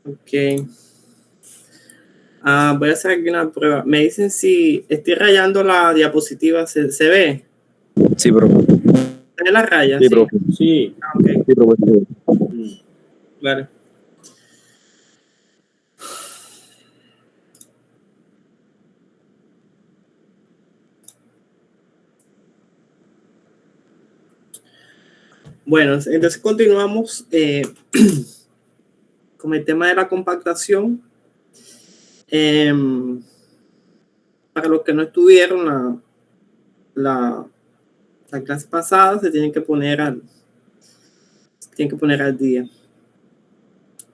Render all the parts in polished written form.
Ok. Voy a hacer aquí una prueba. Me dicen si estoy rayando la diapositiva, ¿se ve? Sí, profe. ¿Se ve la raya? Sí, profe. Sí. Ok. Sí, profe. Vale. Bueno, entonces continuamos con el tema de la compactación. Para los que no estuvieron la clase pasada, se tienen que poner al día.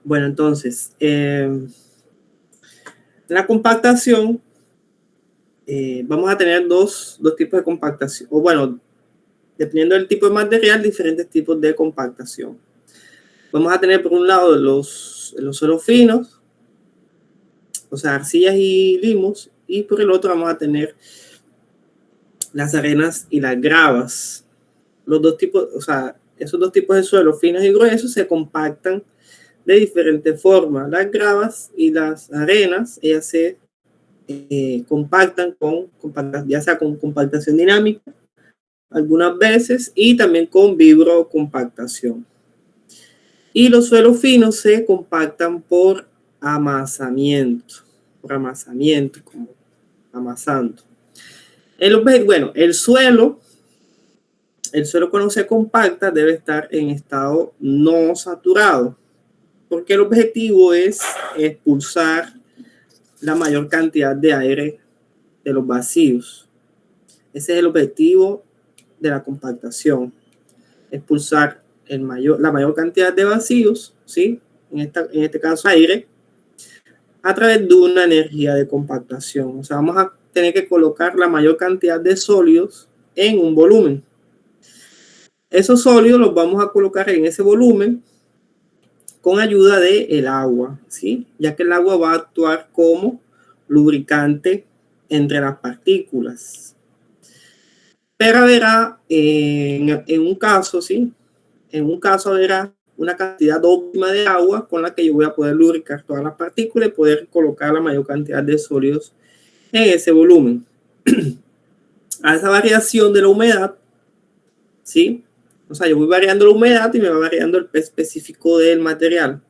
Bueno, entonces, la compactación, vamos a tener dos tipos de compactación, o bueno, dependiendo del tipo de material, diferentes tipos de compactación. Vamos a tener por un lado los suelos finos, o sea, arcillas y limos, y por el otro vamos a tener las arenas y las gravas. Los dos tipos, o sea, esos dos tipos de suelos finos y gruesos se compactan de diferentes formas. Las gravas y las arenas, ellas se compactan ya sea con compactación dinámica algunas veces y también con vibrocompactación. Y los suelos finos se compactan por amasamiento, como amasando. El suelo cuando se compacta debe estar en estado no saturado, porque el objetivo es expulsar la mayor cantidad de aire de los vacíos. Ese es el objetivo de la compactación, expulsar la mayor cantidad de vacíos, ¿sí? En este caso aire, a través de una energía de compactación. O sea, vamos a tener que colocar la mayor cantidad de sólidos en un volumen. Esos sólidos los vamos a colocar en ese volumen con ayuda del agua, ¿sí? Ya que el agua va a actuar como lubricante entre las partículas. Pero verá, en un caso, ¿sí? En un caso habrá una cantidad óptima de agua con la que yo voy a poder lubricar todas las partículas y poder colocar la mayor cantidad de sólidos en ese volumen. A esa variación de la humedad, ¿sí? O sea, yo voy variando la humedad y me va variando el peso específico del material.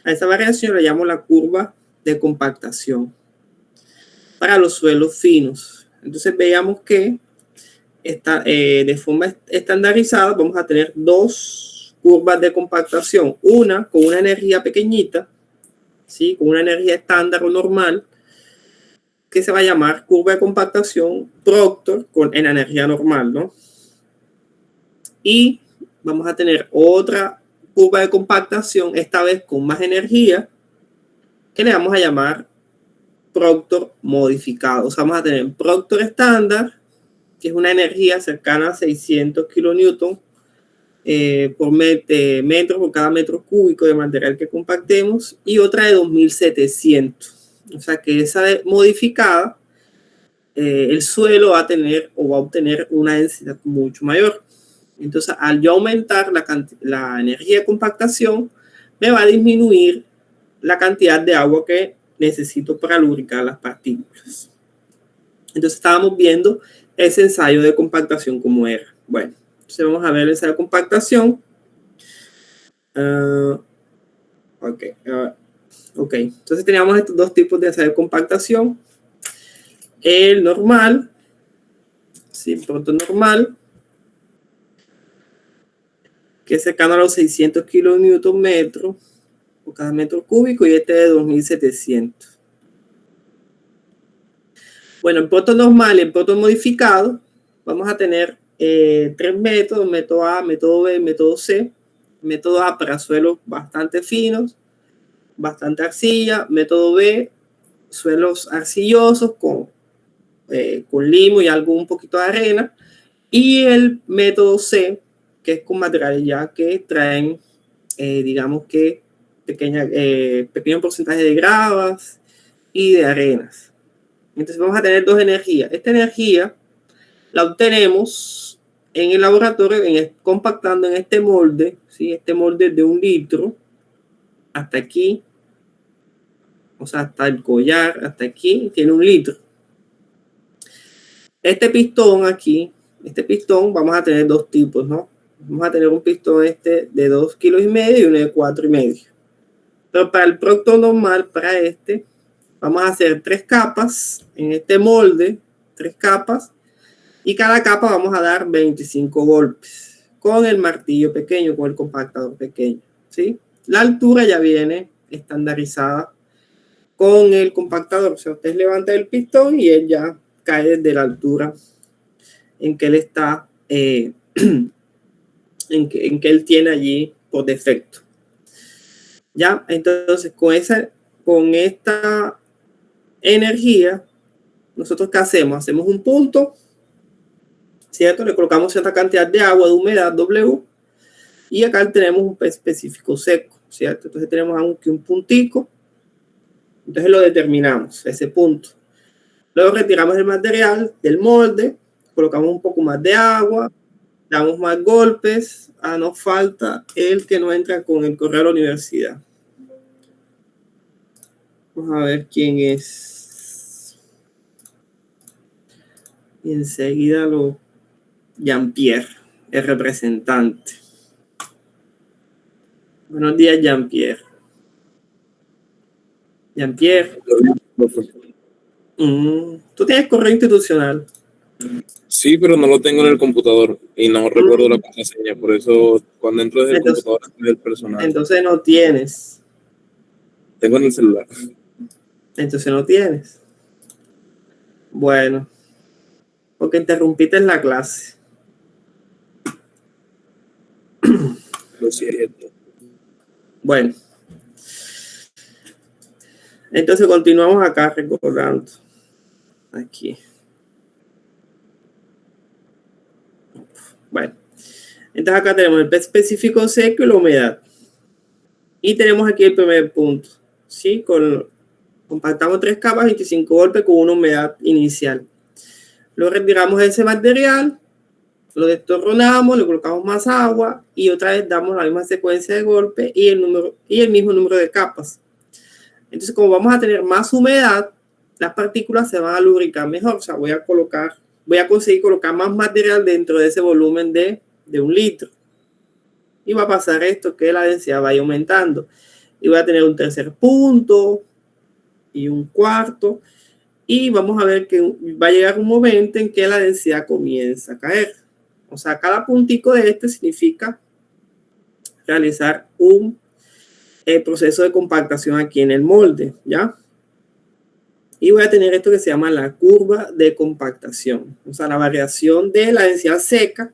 A esa variación le llamo la curva de compactación para los suelos finos. Entonces veamos que de forma estandarizada vamos a tener dos curvas de compactación. Una con una energía pequeñita, ¿sí? Con una energía estándar o normal, que se va a llamar curva de compactación Proctor en energía normal, ¿no? Y vamos a tener otra curva de compactación, esta vez con más energía, que le vamos a llamar Proctor modificado. O sea, vamos a tener Proctor estándar, que es una energía cercana a 600 kilonewton por metro por cada metro cúbico de material que compactemos, y otra de 2700. O sea que esa modificada, el suelo va a obtener una densidad mucho mayor. Entonces, al yo aumentar la energía de compactación, me va a disminuir la cantidad de agua que necesito para lubricar las partículas. Entonces, estábamos viendo ese ensayo de compactación como era. Bueno, entonces vamos a ver el ensayo de compactación. Ok, entonces teníamos estos dos tipos de ensayo de compactación. El normal, sí, proto normal, que es cercano a los 600 kilonewton metro por cada metro cúbico, y este de 2700. Bueno, el proto normal y el proto modificado, vamos a tener tres métodos: método A, método B, método C. Método A para suelos bastante finos, bastante arcilla. Método B, suelos arcillosos con limo y algo un poquito de arena. Y el método C, que es con materiales ya que traen, digamos que pequeño porcentaje de gravas y de arenas. Entonces vamos a tener dos energías. Esta energía la obtenemos en el laboratorio compactando en este molde, ¿sí? Este molde de 1 litro hasta aquí, o sea, hasta el collar, hasta aquí, tiene 1 litro. Este pistón aquí, este pistón, vamos a tener 2 tipos, ¿no? Vamos a tener un pistón de 2,5 kilos y uno de 4,5. Pero para el producto normal, para este, vamos a hacer 3 capas en este molde, 3 capas, y cada capa vamos a dar 25 golpes con el martillo pequeño, con el compactador pequeño, ¿sí? La altura ya viene estandarizada con el compactador, o sea, usted levanta el pistón y él ya cae desde la altura en que él está, en que él tiene allí por defecto. Ya, entonces con esta energía, nosotros ¿qué hacemos? Hacemos un punto, ¿cierto? Le colocamos cierta cantidad de agua, de humedad, W, y acá tenemos un específico seco, ¿cierto? Entonces tenemos aquí un puntico, entonces lo determinamos, ese punto. Luego retiramos el material del molde, colocamos un poco más de agua, damos más golpes. Nos falta el que no entra con el correo a la universidad. Vamos a ver quién es. Y enseguida Jean-Pierre, el representante. Buenos días, Jean-Pierre. Jean-Pierre. ¿Tú tienes correo institucional? Sí, pero no lo tengo en el computador y no recuerdo la contraseña, por eso cuando entro desde el computador es el personal. Entonces no tienes. Tengo en el celular. Entonces no tienes. Bueno, porque interrumpiste en la clase. Lo siento. Bueno. Entonces continuamos acá recordando. Aquí. Bueno. Entonces acá tenemos el específico seco y la humedad. Y tenemos aquí el primer punto. ¿Sí? Compactamos 3 capas, 25 golpes con una humedad inicial. Luego retiramos ese material, lo destornamos, le colocamos más agua y otra vez damos la misma secuencia de golpes y el mismo número de capas. Entonces, como vamos a tener más humedad, las partículas se van a lubricar mejor. O sea, voy a conseguir colocar más material dentro de ese volumen de 1 litro. Y va a pasar esto, que la densidad vaya aumentando. Y voy a tener un tercer punto y un cuarto. Y vamos a ver que va a llegar un momento en que la densidad comienza a caer. O sea, cada puntico de este significa realizar un proceso de compactación aquí en el molde, ¿ya? Y voy a tener esto que se llama la curva de compactación. O sea, la variación de la densidad seca,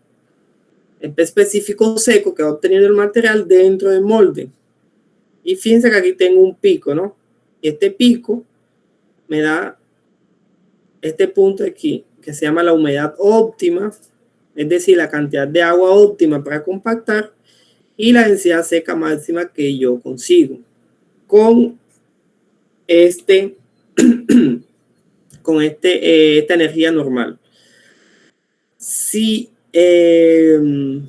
el específico seco que va obteniendo el material dentro del molde. Y fíjense que aquí tengo un pico, ¿no? Y este pico me da este punto aquí, que se llama la humedad óptima, es decir, la cantidad de agua óptima para compactar y la densidad seca máxima que yo consigo con esta energía normal. Si yo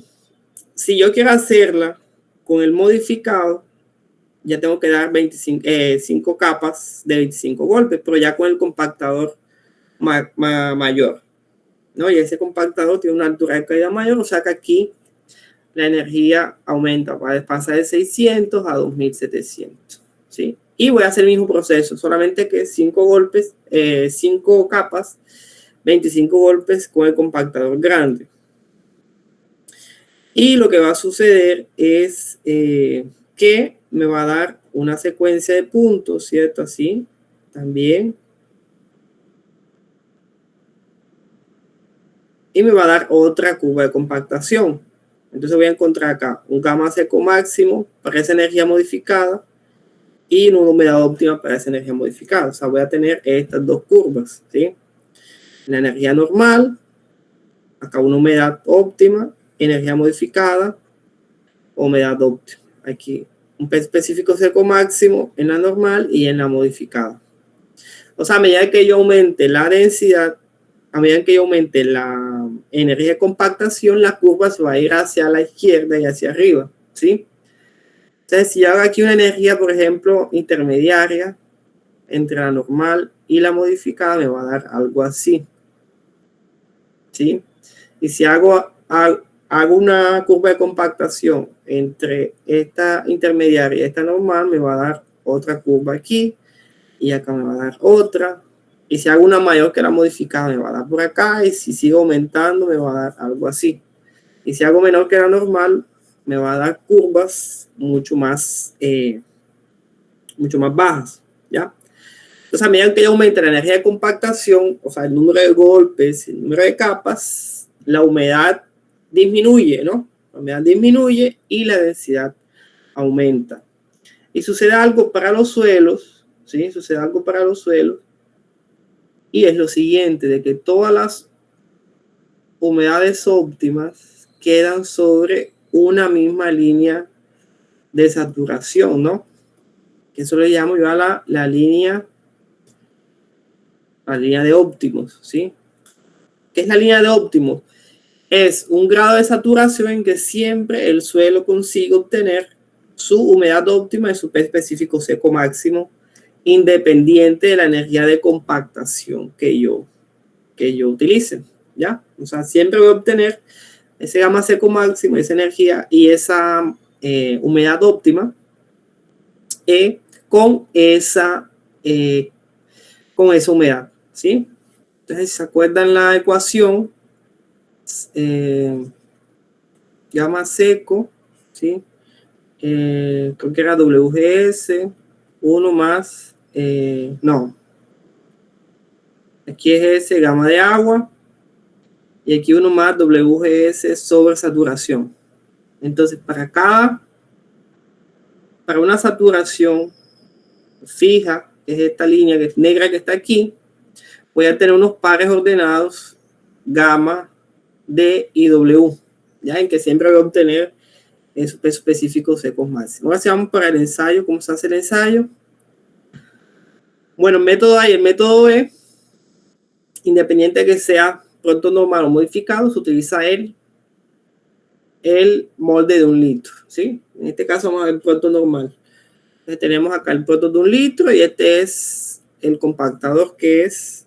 quiero hacerla con el modificado, ya tengo que dar 5 capas de 25 golpes, pero ya con el compactador mayor, ¿no? Y ese compactador tiene una altura de caída mayor, o sea que aquí la energía aumenta, pasa de 600 a 2700, ¿sí? Y voy a hacer el mismo proceso, solamente que 5 golpes, 5 capas, 25 golpes con el compactador grande. Y lo que va a suceder es que me va a dar una secuencia de puntos, ¿cierto? Así, también. Y me va a dar otra curva de compactación. Entonces voy a encontrar acá un gamma seco máximo para esa energía modificada y una humedad óptima para esa energía modificada. O sea, voy a tener estas dos curvas, ¿sí? La energía normal, acá una humedad óptima, energía modificada, humedad óptima. Aquí un específico seco máximo en la normal y en la modificada. O sea, a medida que yo aumente la densidad, a medida que yo aumente la energía de compactación, la curva se va a ir hacia la izquierda y hacia arriba, ¿sí? Entonces, si yo hago aquí una energía, por ejemplo, intermediaria entre la normal y la modificada, me va a dar algo así, ¿sí? Y si hago una curva de compactación entre esta intermediaria y esta normal, me va a dar otra curva aquí, y acá me va a dar otra. Y si hago una mayor que la modificada, me va a dar por acá, y si sigo aumentando, me va a dar algo así. Y si hago menor que la normal, me va a dar curvas mucho más bajas, ¿ya? Entonces, a medida que yo aumente la energía de compactación, o sea, el número de golpes, el número de capas, la humedad disminuye, ¿no? La humedad disminuye y la densidad aumenta. Y sucede algo para los suelos, ¿sí? Sucede algo para los suelos, y es lo siguiente, de que todas las humedades óptimas quedan sobre una misma línea de saturación, ¿no? Eso le llamo yo a la línea de óptimos, ¿sí? ¿Qué es la línea de óptimos? Es un grado de saturación en que siempre el suelo consigue obtener su humedad óptima y su P específico seco máximo, independiente de la energía de compactación que yo utilice, ¿ya? O sea, siempre voy a obtener ese gamma seco máximo, esa energía y esa humedad óptima con esa humedad, ¿sí? Entonces, si se acuerdan la ecuación, gamma seco, ¿sí? Creo que era WGS, 1 más, no, aquí es ese gamma de agua, y aquí 1 más WGS sobre saturación. Entonces, para una saturación fija, que es esta línea que es negra que está aquí, voy a tener unos pares ordenados gamma, D y W, ya en que siempre voy a obtener su peso específico secos máximo. Ahora sí vamos para el ensayo. ¿Cómo se hace el ensayo? Bueno, el método A y el método B, independiente de que sea producto normal o modificado, se utiliza el molde de 1 litro, ¿sí? En este caso vamos a ver el producto normal. Entonces tenemos acá el producto de 1 litro y este es el compactador, que es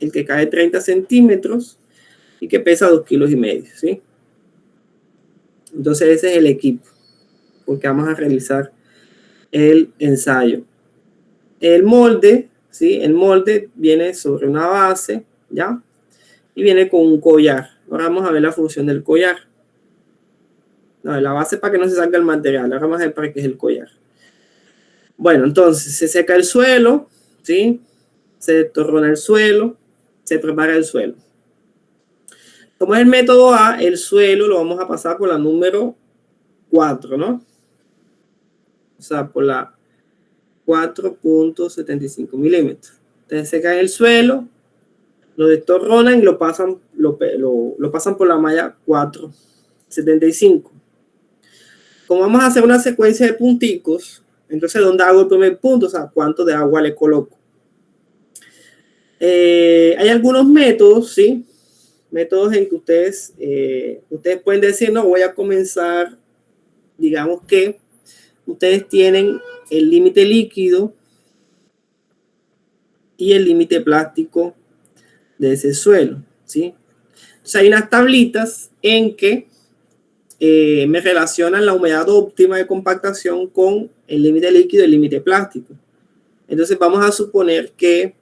el que cae 30 centímetros y que pesa 2,5 kilos, ¿sí? Entonces ese es el equipo porque vamos a realizar el ensayo. El molde, ¿sí? El molde viene sobre una base, ¿ya? Y viene con un collar. Ahora vamos a ver la función del collar. No, la base para que no se salga el material. Ahora vamos a ver para qué es el collar. Bueno, entonces se seca el suelo, ¿sí? Se torrona el suelo, se prepara el suelo. Como es el método A, el suelo lo vamos a pasar por la número 4, ¿no? O sea, por la 4.75 milímetros. Entonces secan el suelo, lo destorronan y lo pasan por la malla 4.75. Como vamos a hacer una secuencia de punticos, entonces ¿dónde hago el primer punto? O sea, ¿cuánto de agua le coloco? Hay algunos métodos, ¿sí? Métodos en que ustedes pueden decir, no, voy a comenzar, digamos que ustedes tienen el límite líquido y el límite plástico de ese suelo, ¿sí? Entonces hay unas tablitas en que me relacionan la humedad óptima de compactación con el límite líquido y el límite plástico. Entonces vamos a suponer que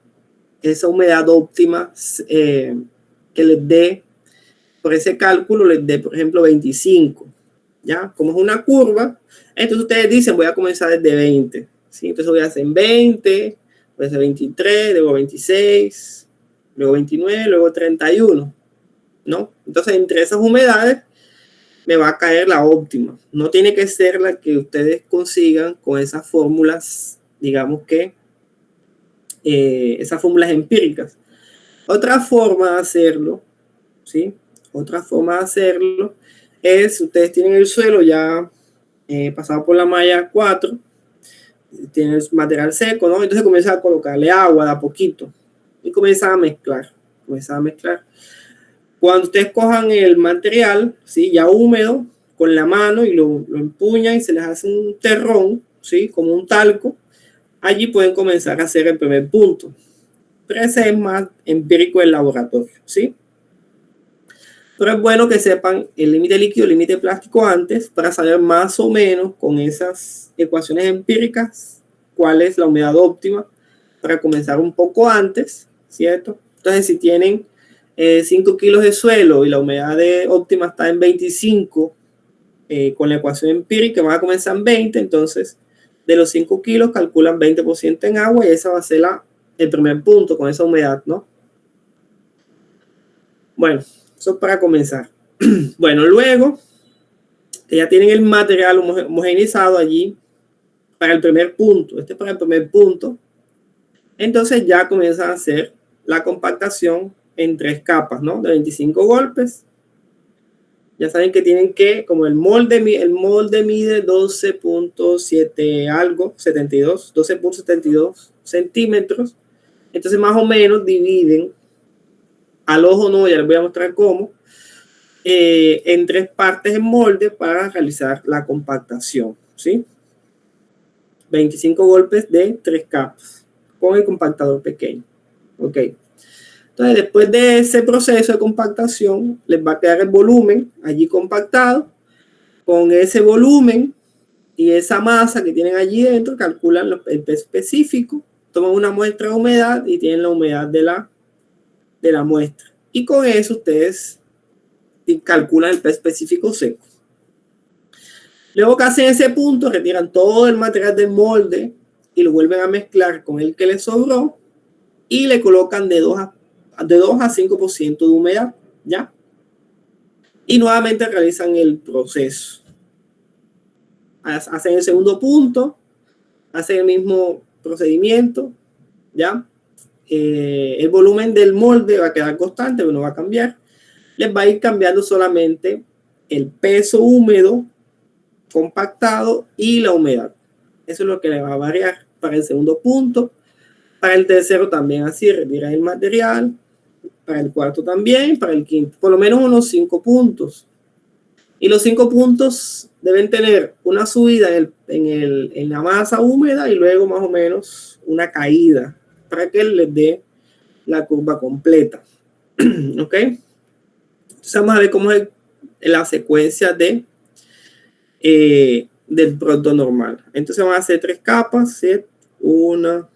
esa humedad óptima que les dé, por ese cálculo, les dé, por ejemplo, 25. ¿Ya? Como es una curva, entonces ustedes dicen, voy a comenzar desde 20. ¿Sí? Entonces voy a hacer 20, voy a hacer 23, luego 26, luego 29, luego 31. ¿No? Entonces, entre esas humedades me va a caer la óptima. No tiene que ser la que ustedes consigan con esas fórmulas, digamos que esas fórmulas empíricas. Otra forma de hacerlo, ¿sí? Otra forma de hacerlo es, ustedes tienen el suelo ya pasado por la malla 4, tienen el material seco, ¿no? Entonces comienzan a colocarle agua de a poquito y comienzan a mezclar. Cuando ustedes cojan el material, ¿sí? Ya húmedo, con la mano y lo empuñan y se les hace un terrón, ¿sí? Como un talco. Allí pueden comenzar a hacer el primer punto. Pero ese es más empírico del laboratorio, ¿sí? Pero es bueno que sepan el límite líquido, el límite plástico antes para saber más o menos con esas ecuaciones empíricas cuál es la humedad óptima para comenzar un poco antes, ¿cierto? Entonces, si tienen 5 kilos de suelo y la humedad óptima está en 25, con la ecuación empírica van a comenzar en 20, entonces de los 5 kilos calculan 20% en agua y esa va a ser el primer punto con esa humedad, ¿no? Bueno, eso es para comenzar. Bueno, luego que ya tienen el material homogeneizado allí para el primer punto, este es para el primer punto, entonces ya comienzan a hacer la compactación en 3 capas, ¿no? De 25 golpes. Ya saben que tienen que, como el molde mide 12.7 algo, 12.72 centímetros, entonces más o menos dividen al ojo, no, ya les voy a mostrar cómo, en 3 partes en molde para realizar la compactación, ¿sí? 25 golpes de 3 capas con el compactador pequeño. Ok. Entonces, después de ese proceso de compactación, les va a quedar el volumen allí compactado. Con ese volumen y esa masa que tienen allí dentro, calculan el peso específico, toman una muestra de humedad y tienen la humedad de la muestra. Y con eso ustedes calculan el peso específico seco. Luego que hacen ese punto, retiran todo el material del molde y lo vuelven a mezclar con el que les sobró y le colocan de 2 a 5% de humedad, ¿ya? Y nuevamente realizan el proceso. Hacen el segundo punto, hacen el mismo procedimiento, ¿ya? El volumen del molde va a quedar constante, pero no va a cambiar. Les va a ir cambiando solamente el peso húmedo compactado y la humedad. Eso es lo que le va a variar para el segundo punto. Para el tercero también así, retiran el material. Para el cuarto también, para el quinto, por lo menos unos 5 puntos. Y los 5 puntos deben tener una subida en la masa húmeda y luego más o menos una caída para que les dé la curva completa. ¿Ok? Entonces vamos a ver cómo es la secuencia del producto normal. Entonces vamos a hacer 3 capas, ¿sí? 1,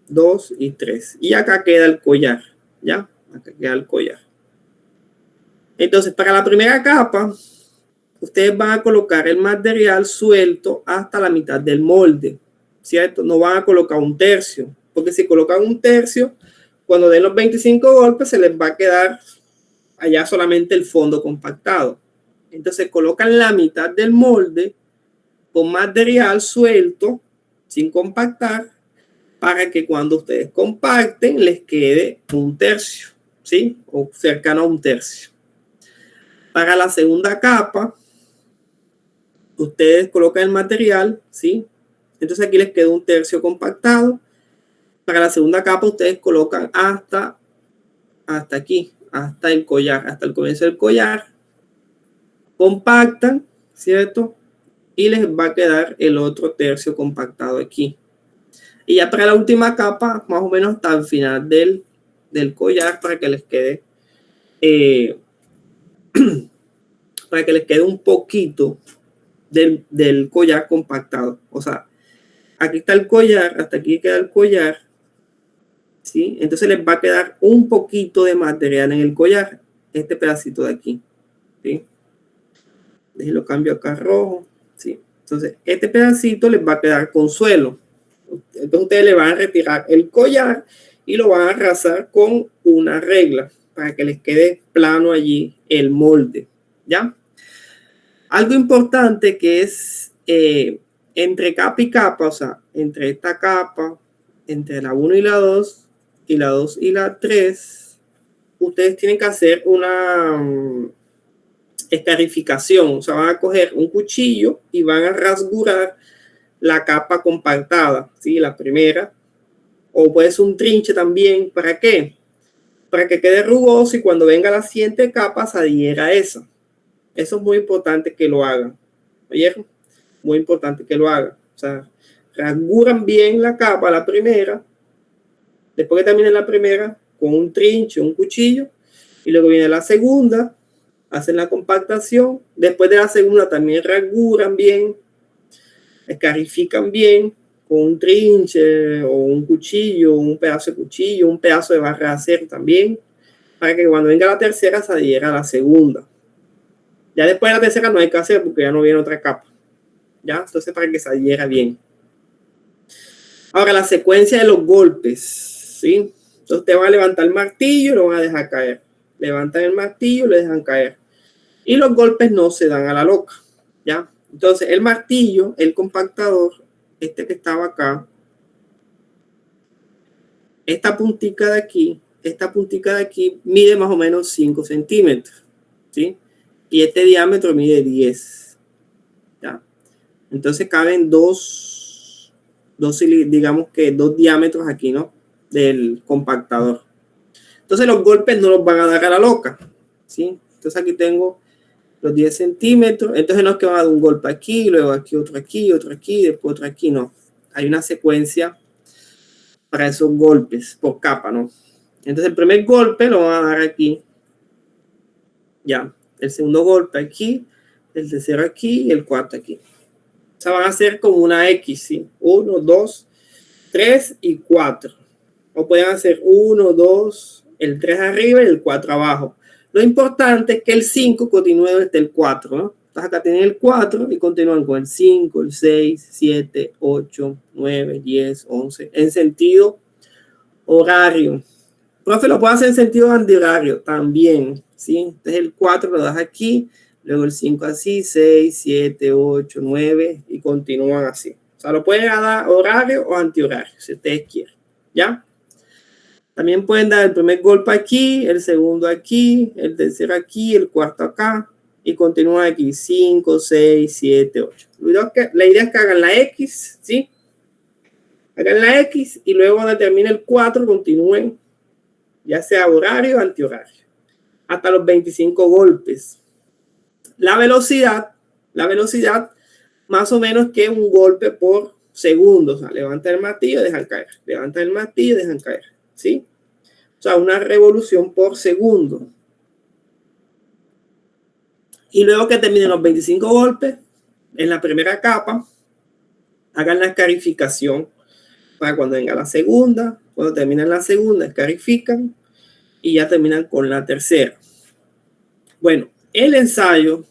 2 y 3. Y acá queda el collar, ¿ya? Acá queda el collar. Entonces, para la primera capa, ustedes van a colocar el material suelto hasta la mitad del molde, ¿cierto? No van a colocar un tercio, porque si colocan un tercio, cuando den los 25 golpes, se les va a quedar allá solamente el fondo compactado. Entonces, colocan la mitad del molde con material suelto, sin compactar, para que cuando ustedes compacten, les quede un tercio, ¿sí? O cercano a un tercio. Para la segunda capa, ustedes colocan el material, ¿sí? Entonces aquí les queda un tercio compactado. Para la segunda capa, ustedes colocan hasta aquí, hasta el collar, hasta el comienzo del collar. Compactan, ¿cierto? Y les va a quedar el otro tercio compactado aquí. Y ya para la última capa, más o menos hasta el final del collar, para que les quede para que les quede un poquito del collar compactado. O sea, aquí está el collar, hasta aquí queda el collar, ¿sí? Entonces les va a quedar un poquito de material en el collar, este pedacito de aquí, ¿sí? Déjenlo cambio acá rojo, ¿sí? Entonces, este pedacito les va a quedar con suelo. Entonces ustedes le van a retirar el collar y lo van a arrasar con una regla para que les quede plano allí el molde, ¿ya? Algo importante que es entre capa y capa, o sea, entre esta capa, entre la 1 y la 2, y la 2 y la 3, ustedes tienen que hacer una escarificación, o sea, van a coger un cuchillo y van a rasgurar la capa compactada, ¿sí? La primera, o puede ser un trinche también. ¿Para qué? Para que quede rugoso y cuando venga la siguiente capa se adhiera a esa. Eso es muy importante que lo hagan. ¿Oyeron? Muy importante que lo hagan. O sea, rasguran bien la capa, la primera. Después que terminen la primera, con un trinche, un cuchillo. Y luego viene la segunda. Hacen la compactación. Después de la segunda también rasguran bien. Escarifican bien con un trinche o un cuchillo, un pedazo de cuchillo, un pedazo de barra de acero también, para que cuando venga la tercera se adhiera a la segunda. Ya después de la tercera no hay que hacer porque ya no viene otra capa. ¿Ya? Entonces para que se adhiera bien. Ahora la secuencia de los golpes, ¿sí? Entonces te van a levantar el martillo y lo van a dejar caer. Levantan el martillo y lo dejan caer. Y los golpes no se dan a la loca, ¿ya? Entonces el martillo, el compactador, este que estaba acá, esta puntica de aquí mide más o menos 5 centímetros, ¿sí? Y este diámetro mide 10, ¿ya? Entonces caben digamos que dos diámetros aquí, ¿no? Del compactador. Entonces los golpes no los van a dar a la loca, ¿sí? Entonces aquí tengo los 10 centímetros. Entonces no es que van a dar un golpe aquí, luego aquí, otro aquí, después otro aquí, no. Hay una secuencia para esos golpes por capa, ¿no? Entonces el primer golpe lo van a dar aquí, ya. El segundo golpe aquí, el tercero aquí y el cuarto aquí. O sea, van a hacer como una X, ¿sí? 1, 2, 3 y 4. O pueden hacer 1, 2, el 3 arriba y el 4 abajo. Lo importante es que el 5 continúe desde el 4, ¿no? Entonces acá tienen el 4 y continúan con el 5, el 6, 7, 8, 9, 10, 11. En sentido horario. Profe, lo puede hacer en sentido antihorario también, ¿sí? Entonces el 4 lo das aquí, luego el 5 así, 6, 7, 8, 9 y continúan así. O sea, lo pueden dar horario o antihorario, si ustedes quieren, ¿ya? También pueden dar el primer golpe aquí, el segundo aquí, el tercero aquí, el cuarto acá y continúan aquí, 5, 6, 7, 8. La idea es que hagan la X, ¿sí? Hagan la X y luego cuando termine el 4 continúen, ya sea horario o antihorario, hasta los 25 golpes. La velocidad más o menos que un golpe por segundo. O sea, levantan el martillo, dejan caer. Levantan el martillo, dejan caer. ¿Sí? O sea, una revolución por segundo. Y luego que terminen los 25 golpes, en la primera capa, hagan la escarificación para cuando venga la segunda. Cuando terminan la segunda, escarifican y ya terminan con la tercera. Bueno, el ensayo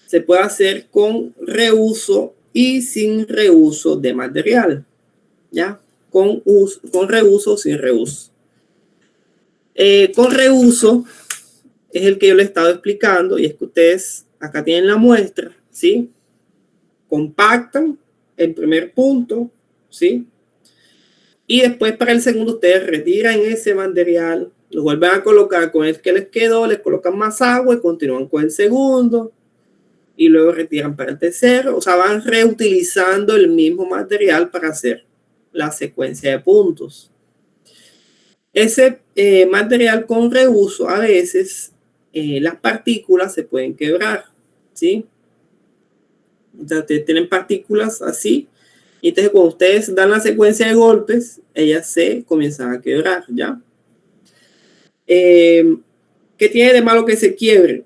se puede hacer con reuso y sin reuso de material, ¿ya? Con reuso o sin reuso. Con reuso es el que yo les he estado explicando y es que ustedes acá tienen la muestra, ¿sí? Compactan el primer punto, ¿sí? Y después para el segundo ustedes retiran ese material, lo vuelven a colocar con el que les quedó, les colocan más agua y continúan con el segundo. Y luego retiran para el tercero. O sea, van reutilizando el mismo material para hacer la secuencia de puntos. Ese material con reuso, a veces las partículas se pueden quebrar, ¿sí? Entonces tienen partículas así. Y entonces cuando ustedes dan la secuencia de golpes, ellas se comienzan a quebrar, ¿ya? ¿Qué tiene de malo que se quiebre?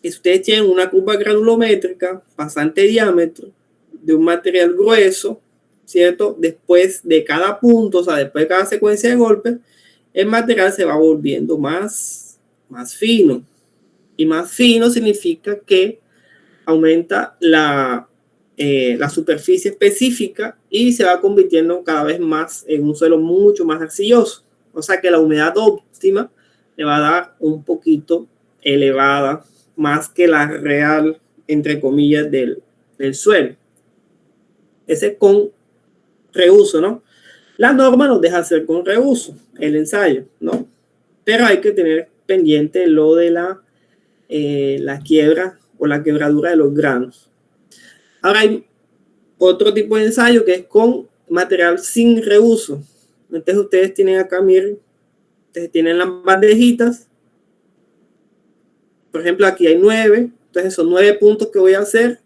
Que si ustedes tienen una curva granulométrica bastante diámetro de un material grueso, ¿cierto? Después de cada punto, o sea, después de cada secuencia de golpes, el material se va volviendo más fino. Y más fino significa que aumenta la superficie específica y se va convirtiendo cada vez más en un suelo mucho más arcilloso. O sea que la humedad óptima le va a dar un poquito elevada, más que la real, entre comillas, del suelo. Ese con reuso, ¿no? La norma nos deja hacer con reuso el ensayo, ¿no? Pero hay que tener pendiente lo de la quiebra o la quebradura de los granos. Ahora hay otro tipo de ensayo que es con material sin reuso. Entonces ustedes tienen acá, miren, ustedes tienen las bandejitas por ejemplo, aquí hay 9, entonces son 9 puntos que voy a hacer.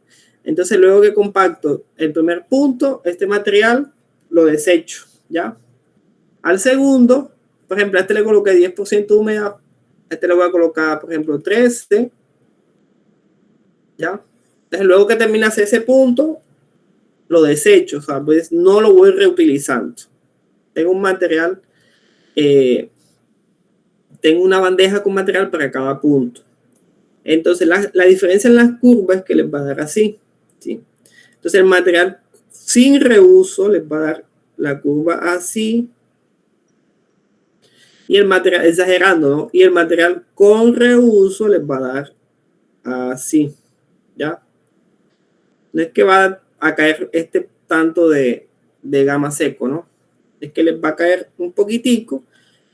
Entonces, luego que compacto el primer punto, este material lo desecho, ¿ya? Al segundo, por ejemplo, a este le coloqué 10% de humedad, a este le voy a colocar, por ejemplo, 13, ¿ya? Entonces, luego que terminas ese punto, lo desecho, o sea, pues no lo voy reutilizando. Tengo un material, tengo una bandeja con material para cada punto. Entonces, la diferencia en las curvas es que les va a dar así, ¿sí? Entonces, el material sin reuso les va a dar la curva así. Y el material, exagerando, ¿no? Y el material con reuso les va a dar así, ¿ya? No es que va a caer este tanto de gama seco, ¿no? Es que les va a caer un poquitico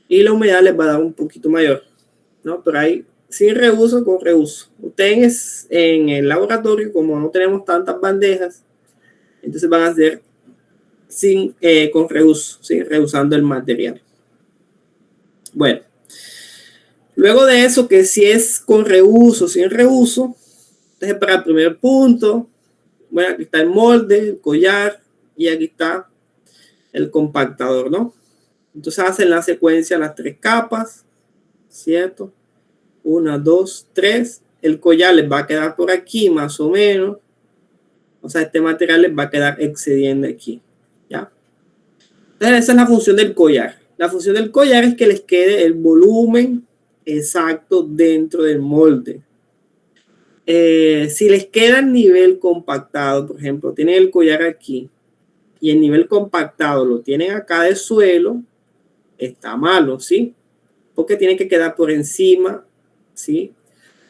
y la humedad les va a dar un poquito mayor, ¿no? Pero hay sin reuso, con reuso. Ustedes en el laboratorio, como no tenemos tantas bandejas, entonces van a hacer con reuso, ¿sí? Reusando el material. Bueno. Luego de eso, que si es con reuso, sin reuso, entonces para el primer punto, bueno, aquí está el molde, el collar, y aquí está el compactador, ¿no? Entonces hacen la secuencia las 3 capas, ¿cierto? 1, 2, 3. El collar les va a quedar por aquí, más o menos. O sea, este material les va a quedar excediendo aquí, ¿ya? Entonces esa es la función del collar. La función del collar es que les quede el volumen exacto dentro del molde. Si les queda el nivel compactado, por ejemplo, tienen el collar aquí y el nivel compactado lo tienen acá de suelo, está malo, ¿sí? Porque tiene que quedar por encima, ¿sí?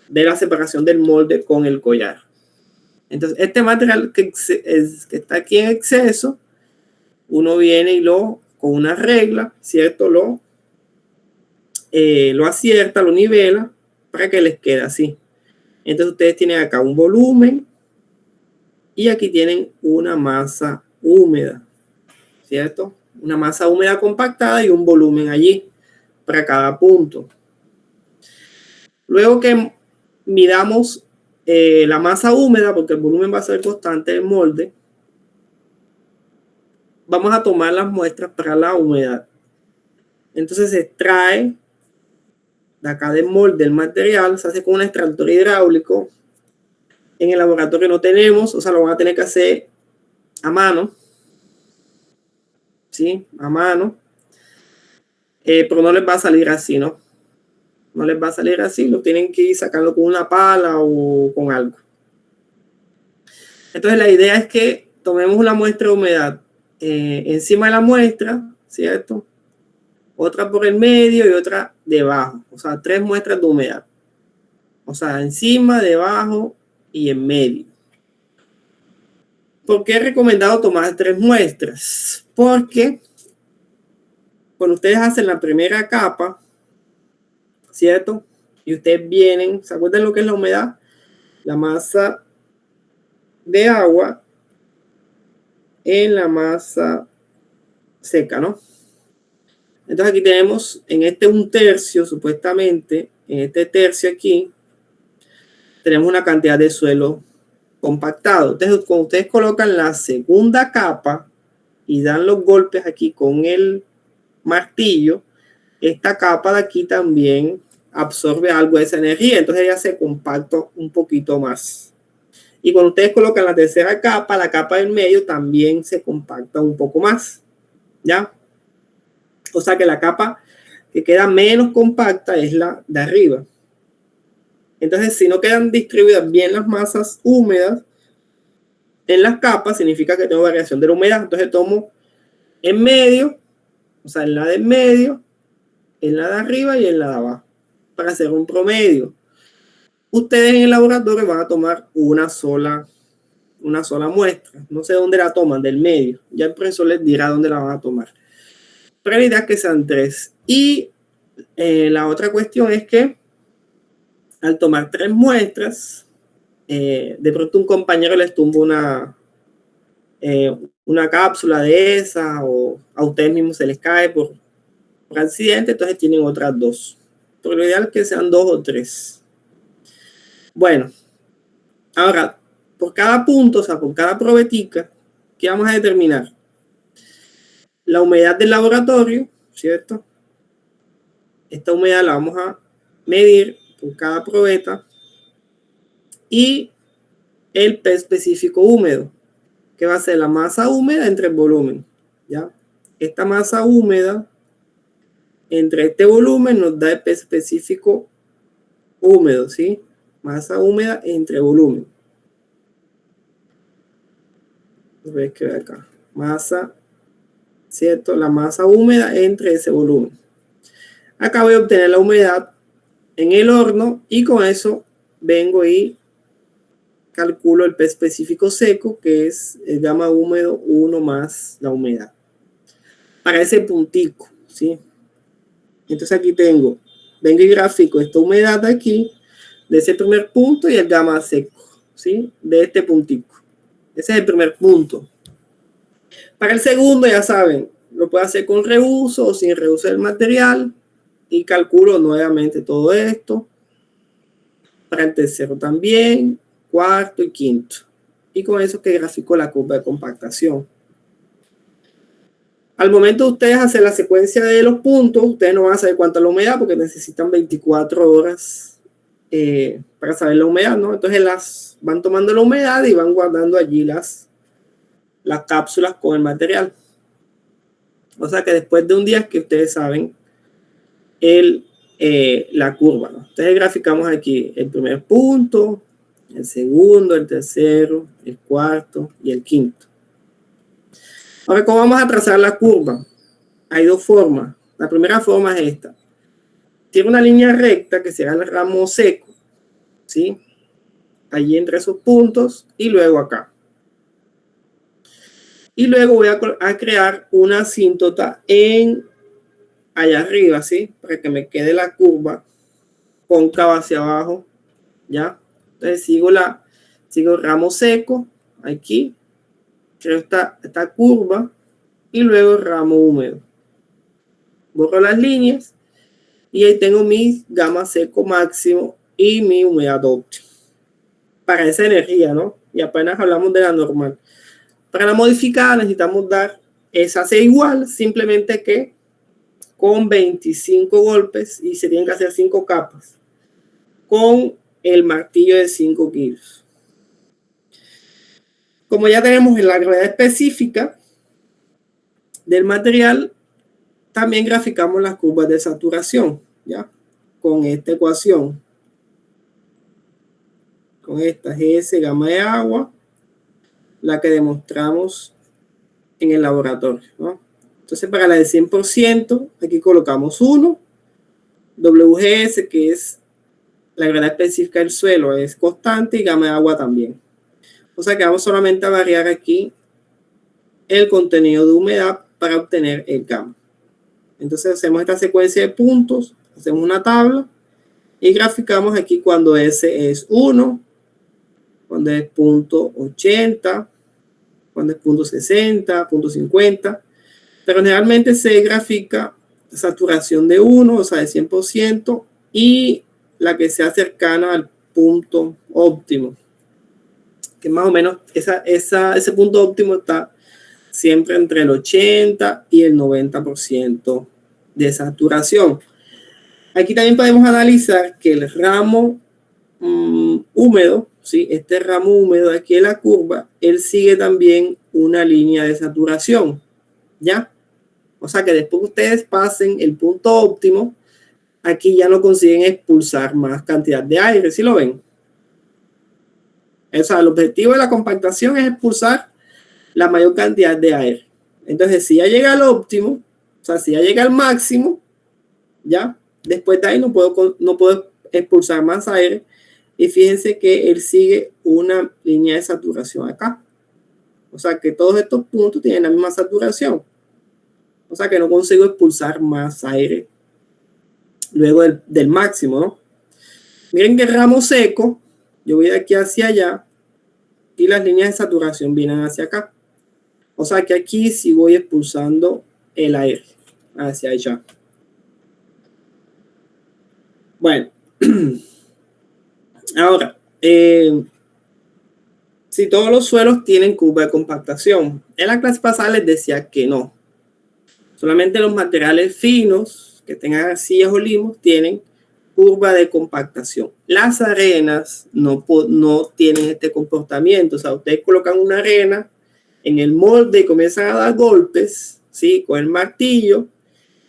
De la separación del molde con el collar. Entonces, este material que está aquí en exceso, uno viene y con una regla, ¿cierto? Lo acierta, lo nivela para que les quede así. Entonces, ustedes tienen acá un volumen y aquí tienen una masa húmeda, ¿cierto? Una masa húmeda compactada y un volumen allí para cada punto. Luego que midamos la masa húmeda, porque el volumen va a ser constante del molde, vamos a tomar las muestras para la humedad. Entonces se extrae de acá del molde el material, se hace con un extractor hidráulico. En el laboratorio no tenemos, o sea, lo van a tener que hacer a mano, ¿sí? A mano. Pero no les va a salir así, ¿no? No les va a salir así, lo tienen que ir sacando con una pala o con algo. Entonces la idea es que tomemos una muestra de humedad encima de la muestra, ¿cierto? Otra por el medio y otra debajo. O sea, 3 muestras de humedad. O sea, encima, debajo y en medio. ¿Por qué he recomendado tomar 3 muestras? Porque cuando ustedes hacen la primera capa, ¿cierto? Y ustedes vienen, ¿se acuerdan lo que es la humedad? La masa de agua en la masa seca, ¿no? Entonces aquí tenemos en este 1/3, supuestamente, en este tercio aquí, tenemos una cantidad de suelo compactado. Entonces, cuando ustedes colocan la segunda capa y dan los golpes aquí con el martillo, esta capa de aquí también absorbe algo de esa energía, entonces ella se compacta un poquito más. Y cuando ustedes colocan la tercera capa, la capa del medio también se compacta un poco más, ¿ya? O sea que la capa que queda menos compacta es la de arriba. Entonces, si no quedan distribuidas bien las masas húmedas en las capas, significa que tengo variación de la humedad. Entonces tomo en medio, o sea, en la de en medio, en la de arriba y en la de abajo, para hacer un promedio. Ustedes en el laboratorio van a tomar una sola muestra. No sé dónde la toman, del medio. Ya el profesor les dirá dónde la van a tomar. Pero la idea es que sean 3. Y la otra cuestión es que al tomar 3 muestras, de pronto un compañero les tumba una cápsula de esa o a ustedes mismos se les cae por accidente, entonces tienen otras 2. Pero lo ideal es que sean 2 o 3. Bueno, ahora, por cada punto, o sea, por cada probetica, ¿qué vamos a determinar? La humedad del laboratorio, ¿cierto? Esta humedad la vamos a medir por cada probeta y el P específico húmedo, que va a ser la masa húmeda entre el volumen, ¿ya? Esta masa húmeda entre este volumen nos da el P específico húmedo, ¿sí? Masa húmeda entre volumen. ¿Ves que acá? Masa, ¿cierto? La masa húmeda entre ese volumen. Acá voy a obtener la humedad en el horno y con eso vengo y calculo el P específico seco, que es el gamma húmedo 1 más la humedad. Para ese puntico, ¿sí? Entonces aquí vengo y grafico esta humedad de aquí, de ese primer punto y el gamma seco, ¿sí? De este puntico. Ese es el primer punto. Para el segundo, ya saben, lo puedo hacer con reuso o sin reuso del material y calculo nuevamente todo esto. Para el tercero también, cuarto y quinto. Y con eso que grafico la curva de compactación. Al momento de ustedes hacer la secuencia de los puntos, ustedes no van a saber cuánta es la humedad porque necesitan 24 horas para saber la humedad, ¿no? Entonces las van tomando la humedad y van guardando allí las cápsulas con el material. O sea que después de un día que ustedes saben la curva, ¿no? Entonces graficamos aquí el primer punto, el segundo, el tercero, el cuarto y el quinto. Ahora, ¿cómo vamos a trazar la curva? Hay dos formas. La primera forma es esta. Tiene una línea recta que será el ramo seco, ¿sí? Allí entre esos puntos y luego acá. Y luego voy a crear una asíntota allá arriba, ¿sí? Para que me quede la curva cóncava hacia abajo, ¿ya? Entonces sigo el ramo seco aquí, creo esta curva y luego el ramo húmedo. Borro las líneas y ahí tengo mi gamma seco máximo y mi humedad óptima. Para esa energía, ¿no? Y apenas hablamos de la normal. Para la modificada necesitamos dar esa C igual, simplemente que con 25 golpes y se tienen que hacer 5 capas con el martillo de 5 kilos. Como ya tenemos la gravedad específica del material, también graficamos las curvas de saturación, ¿ya? Con esta ecuación. Con esta GS gamma de agua, la que demostramos en el laboratorio, ¿no? Entonces, para la de 100%, aquí colocamos 1. WGS, que es la gravedad específica del suelo, es constante y gamma de agua también. O sea que vamos solamente a variar aquí el contenido de humedad para obtener el gamma. Entonces hacemos esta secuencia de puntos, hacemos una tabla y graficamos aquí cuando S es 1, cuando es punto 80, cuando es punto 60, punto 50. Pero generalmente se grafica saturación de 1, o sea, de 100%, y la que sea cercana al punto óptimo. Que más o menos ese punto óptimo está siempre entre el 80 y el 90% de saturación. Aquí también podemos analizar que el ramo húmedo, ¿sí? Este ramo húmedo aquí en la curva, él sigue también una línea de saturación, ¿ya? O sea que después que ustedes pasen el punto óptimo, aquí ya no consiguen expulsar más cantidad de aire, ¿sí lo ven? O sea, el objetivo de la compactación es expulsar la mayor cantidad de aire. Entonces, si ya llega al óptimo, o sea, si ya llega al máximo, ya, después de ahí no puedo expulsar más aire. Y fíjense que él sigue una línea de saturación acá. O sea, que todos estos puntos tienen la misma saturación. O sea, que no consigo expulsar más aire luego del máximo, ¿no? Miren que el ramo seco, yo voy de aquí hacia allá y las líneas de saturación vienen hacia acá. O sea que aquí sí voy expulsando el aire hacia allá. Bueno, ahora, si todos los suelos tienen curva de compactación. En la clase pasada les decía que no. Solamente los materiales finos que tengan arcillas o limos tienen curva de compactación. Las arenas no tienen este comportamiento. O sea, ustedes colocan una arena en el molde y comienzan a dar golpes, ¿sí? Con el martillo,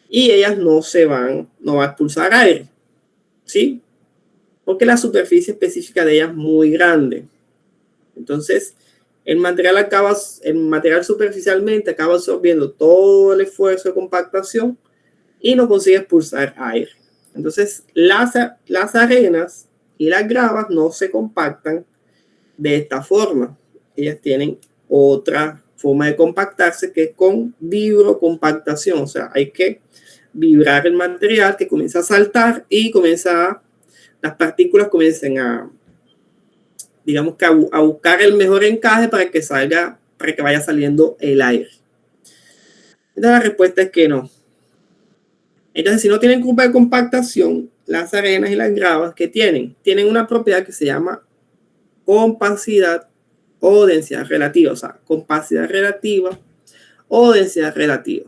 y ellas no va a expulsar aire, ¿sí? Porque la superficie específica de ellas es muy grande. Entonces, el material superficialmente acaba absorbiendo todo el esfuerzo de compactación y no consigue expulsar aire. Entonces, las arenas y las gravas no se compactan de esta forma. Ellas tienen otra forma de compactarse, que es con vibrocompactación. O sea, hay que vibrar el material, que comienza a saltar y las partículas comienzan a, digamos que a buscar el mejor encaje para que vaya saliendo el aire. Entonces la respuesta es que no. Entonces, si no tienen curva de compactación, las arenas y las gravas, ¿qué tienen? Tienen una propiedad que se llama compacidad o densidad relativa. O sea, compacidad relativa o densidad relativa.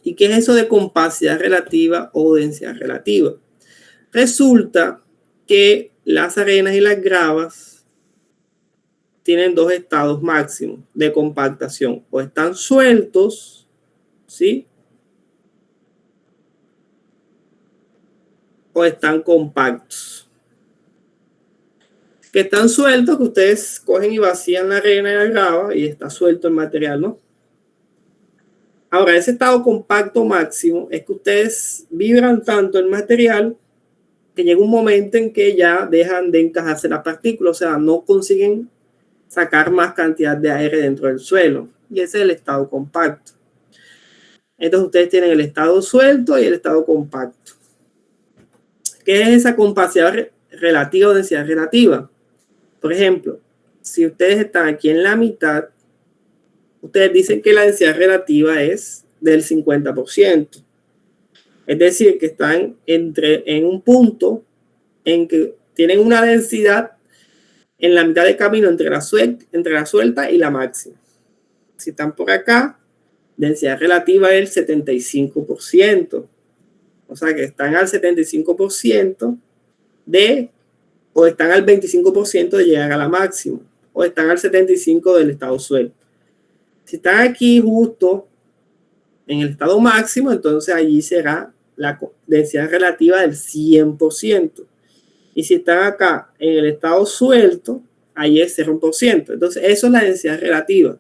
¿Y qué es eso de compacidad relativa o densidad relativa? Resulta que las arenas y las gravas tienen dos estados máximos de compactación. O están sueltos, ¿sí? O están compactos. Que están sueltos, que ustedes cogen y vacían la arena y la grava y está suelto el material, ¿no? Ahora, ese estado compacto máximo es que ustedes vibran tanto el material que llega un momento en que ya dejan de encajarse las partículas, o sea, no consiguen sacar más cantidad de aire dentro del suelo. Y ese es el estado compacto. Entonces ustedes tienen el estado suelto y el estado compacto. ¿Qué es esa compacidad relativa o densidad relativa? Por ejemplo, si ustedes están aquí en la mitad, ustedes dicen que la densidad relativa es del 50%. Es decir, que están en un punto en que tienen una densidad en la mitad de camino entre la suelta y la máxima. Si están por acá, densidad relativa es el 75%. O sea que están al 75% o están al 25% de llegar a la máxima, o están al 75% del estado suelto. Si están aquí justo en el estado máximo, entonces allí será la densidad relativa del 100%. Y si están acá en el estado suelto, ahí es 0%. Entonces, eso es la densidad relativa.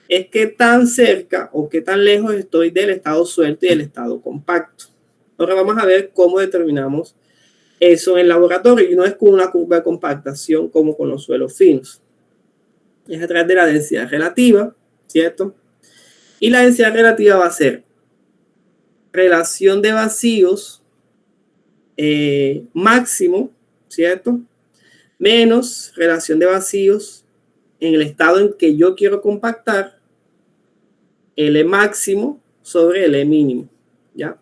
Es qué tan cerca o qué tan lejos estoy del estado suelto y del estado compacto. Ahora vamos a ver cómo determinamos eso en el laboratorio. Y no es con una curva de compactación como con los suelos finos. Es a través de la densidad relativa, ¿cierto? Y la densidad relativa va a ser relación de vacíos máximo, ¿cierto? Menos relación de vacíos en el estado en que yo quiero compactar, L máximo sobre L mínimo, ¿ya?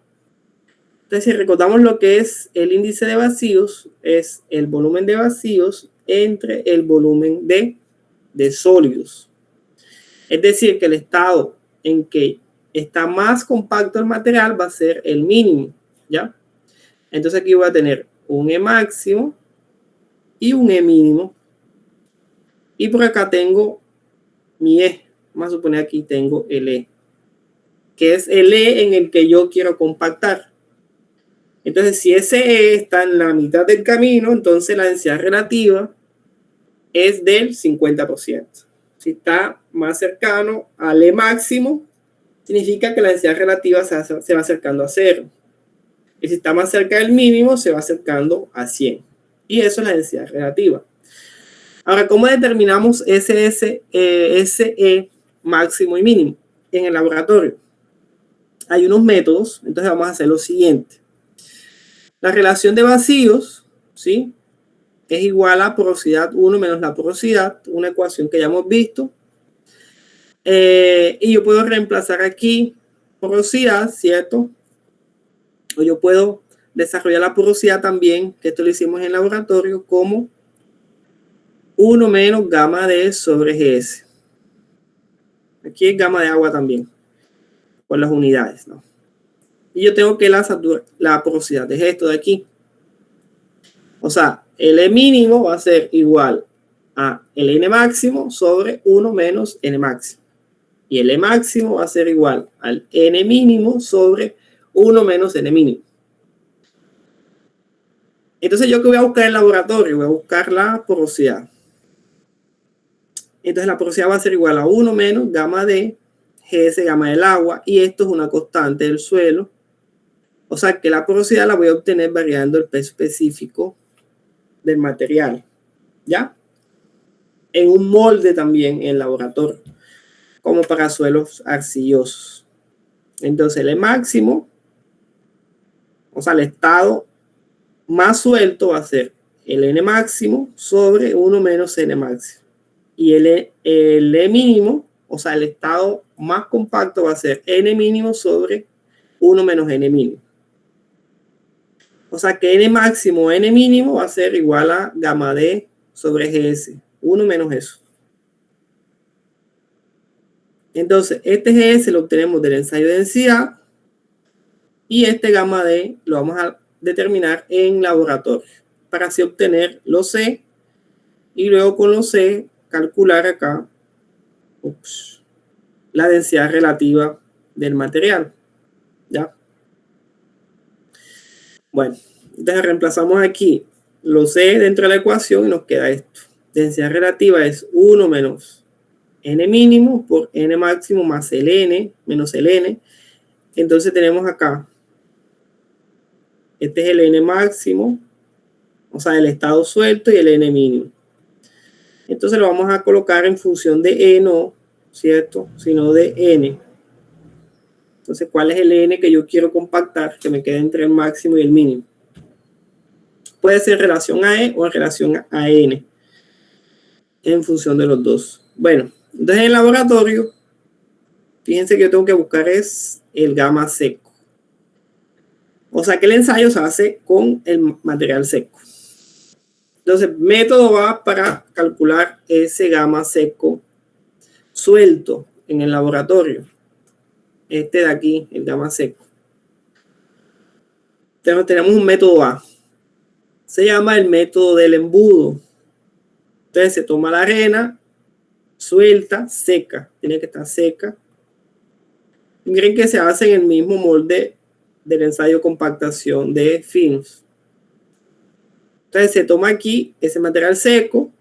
Entonces, si recordamos lo que es el índice de vacíos, es el volumen de vacíos entre el volumen de sólidos. Es decir, que el estado en que está más compacto el material va a ser el mínimo, ¿ya? Entonces aquí voy a tener un E máximo y un E mínimo. Y por acá tengo mi E. Vamos a suponer aquí tengo el E, que es el E en el que yo quiero compactar. Entonces, si ese E está en la mitad del camino, entonces la densidad relativa es del 50%. Si está más cercano al E máximo, significa que la densidad relativa se va acercando a 0. Y si está más cerca del mínimo, se va acercando a 100. Y eso es la densidad relativa. Ahora, ¿cómo determinamos ese E máximo y mínimo en el laboratorio? Hay unos métodos, entonces vamos a hacer lo siguiente. La relación de vacíos, ¿sí? Es igual a porosidad 1 menos la porosidad, una ecuación que ya hemos visto. Y yo puedo reemplazar aquí porosidad, ¿cierto? O yo puedo desarrollar la porosidad también, que esto lo hicimos en el laboratorio, como 1 menos gamma D sobre GS. Aquí es gamma de agua también, por las unidades, ¿no? Y yo tengo que la porosidad de esto de aquí. O sea, el E mínimo va a ser igual a el N máximo sobre 1 menos N máximo. Y el E máximo va a ser igual al N mínimo sobre 1 menos N mínimo. Entonces, ¿yo qué voy a buscar en el laboratorio? Voy a buscar la porosidad. Entonces, la porosidad va a ser igual a 1 menos gamma D, GS gamma del agua, y esto es una constante del suelo. O sea, que la porosidad la voy a obtener variando el peso específico del material, ¿ya? En un molde también en el laboratorio, como para suelos arcillosos. Entonces, el máximo, o sea, el estado más suelto va a ser el N máximo sobre 1 menos N máximo. Y el E mínimo, o sea, el estado más compacto va a ser N mínimo sobre 1 menos N mínimo. O sea que N máximo o N mínimo va a ser igual a gamma D sobre GS. 1 menos eso. Entonces, este GS lo obtenemos del ensayo de densidad. Y este gamma D lo vamos a determinar en laboratorio. Para así obtener los C. Y luego con los C calcular acá la densidad relativa del material. ¿Ya? Bueno, entonces reemplazamos aquí los C dentro de la ecuación y nos queda esto. Densidad relativa es 1 menos N mínimo por N máximo más el N menos el N. Entonces tenemos acá, este es el N máximo, o sea, el estado suelto y el N mínimo. Entonces lo vamos a colocar en función de E, no, ¿cierto? Sino de N. Entonces, ¿cuál es el N que yo quiero compactar? Que me quede entre el máximo y el mínimo. Puede ser en relación a E o en relación a N. En función de los dos. Bueno, entonces en el laboratorio, fíjense que yo tengo que buscar es el gamma seco. O sea que el ensayo se hace con el material seco. Entonces, método va para calcular ese gamma seco suelto en el laboratorio. Este de aquí, el gamma seco. Entonces tenemos un método A. Se llama el método del embudo. Entonces se toma la arena, suelta, seca. Tiene que estar seca. Y miren que se hace en el mismo molde del ensayo de compactación de Finus. Entonces se toma aquí ese material seco,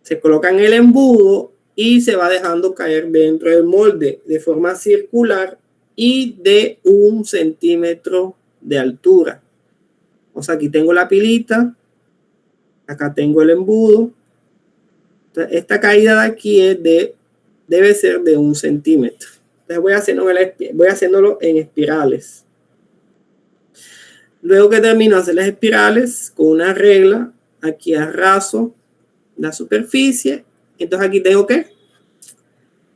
se coloca en el embudo y se va dejando caer dentro del molde de forma circular y de 1 centímetro de altura. O sea, aquí tengo la pilita, acá tengo el embudo. Entonces, esta caída de aquí debe ser de 1 centímetro. Entonces voy haciéndolo en espirales. Luego que termino de hacer las espirales con una regla, aquí arraso la superficie. Entonces aquí tengo ¿qué?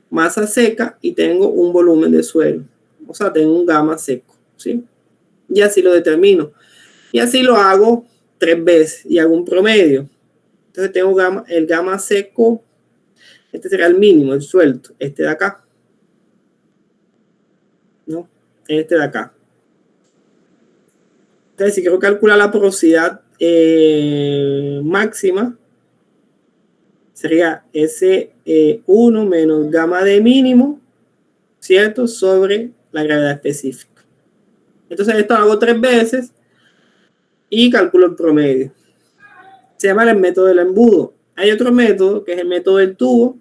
Masa seca y tengo un volumen de suelo. O sea, tengo un gamma seco, ¿sí? Y así lo determino. Y así lo hago 3 veces y hago un promedio. Entonces tengo el gamma seco. Este será el mínimo, el suelto. Este de acá. ¿No? Este de acá. Entonces, si quiero calcular la porosidad máxima, sería ese 1 menos gamma de mínimo, ¿cierto? Sobre la gravedad específica. Entonces, esto lo hago 3 veces y calculo el promedio. Se llama el método del embudo. Hay otro método que es el método del tubo.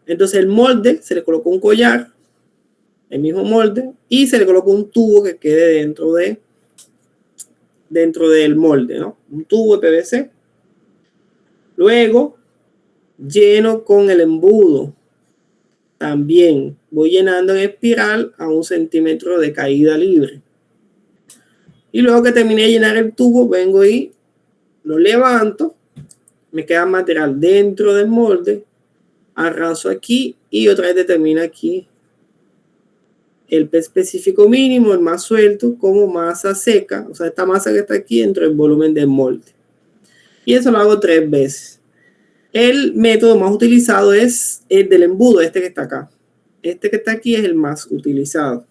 Entonces, el molde se le colocó un collar, el mismo molde, y se le colocó un tubo que quede dentro del molde, ¿no? Un tubo de PVC. Luego lleno con el embudo. También voy llenando en espiral a 1 centímetro de caída libre. Y luego que terminé de llenar el tubo, vengo y lo levanto. Me queda material dentro del molde. Arraso aquí y otra vez determino aquí el P específico mínimo, el más suelto, como masa seca, o sea, esta masa que está aquí dentro del volumen del molde. Y eso lo hago 3 veces. El método más utilizado es el del embudo, este que está acá. Este que está aquí es el más utilizado.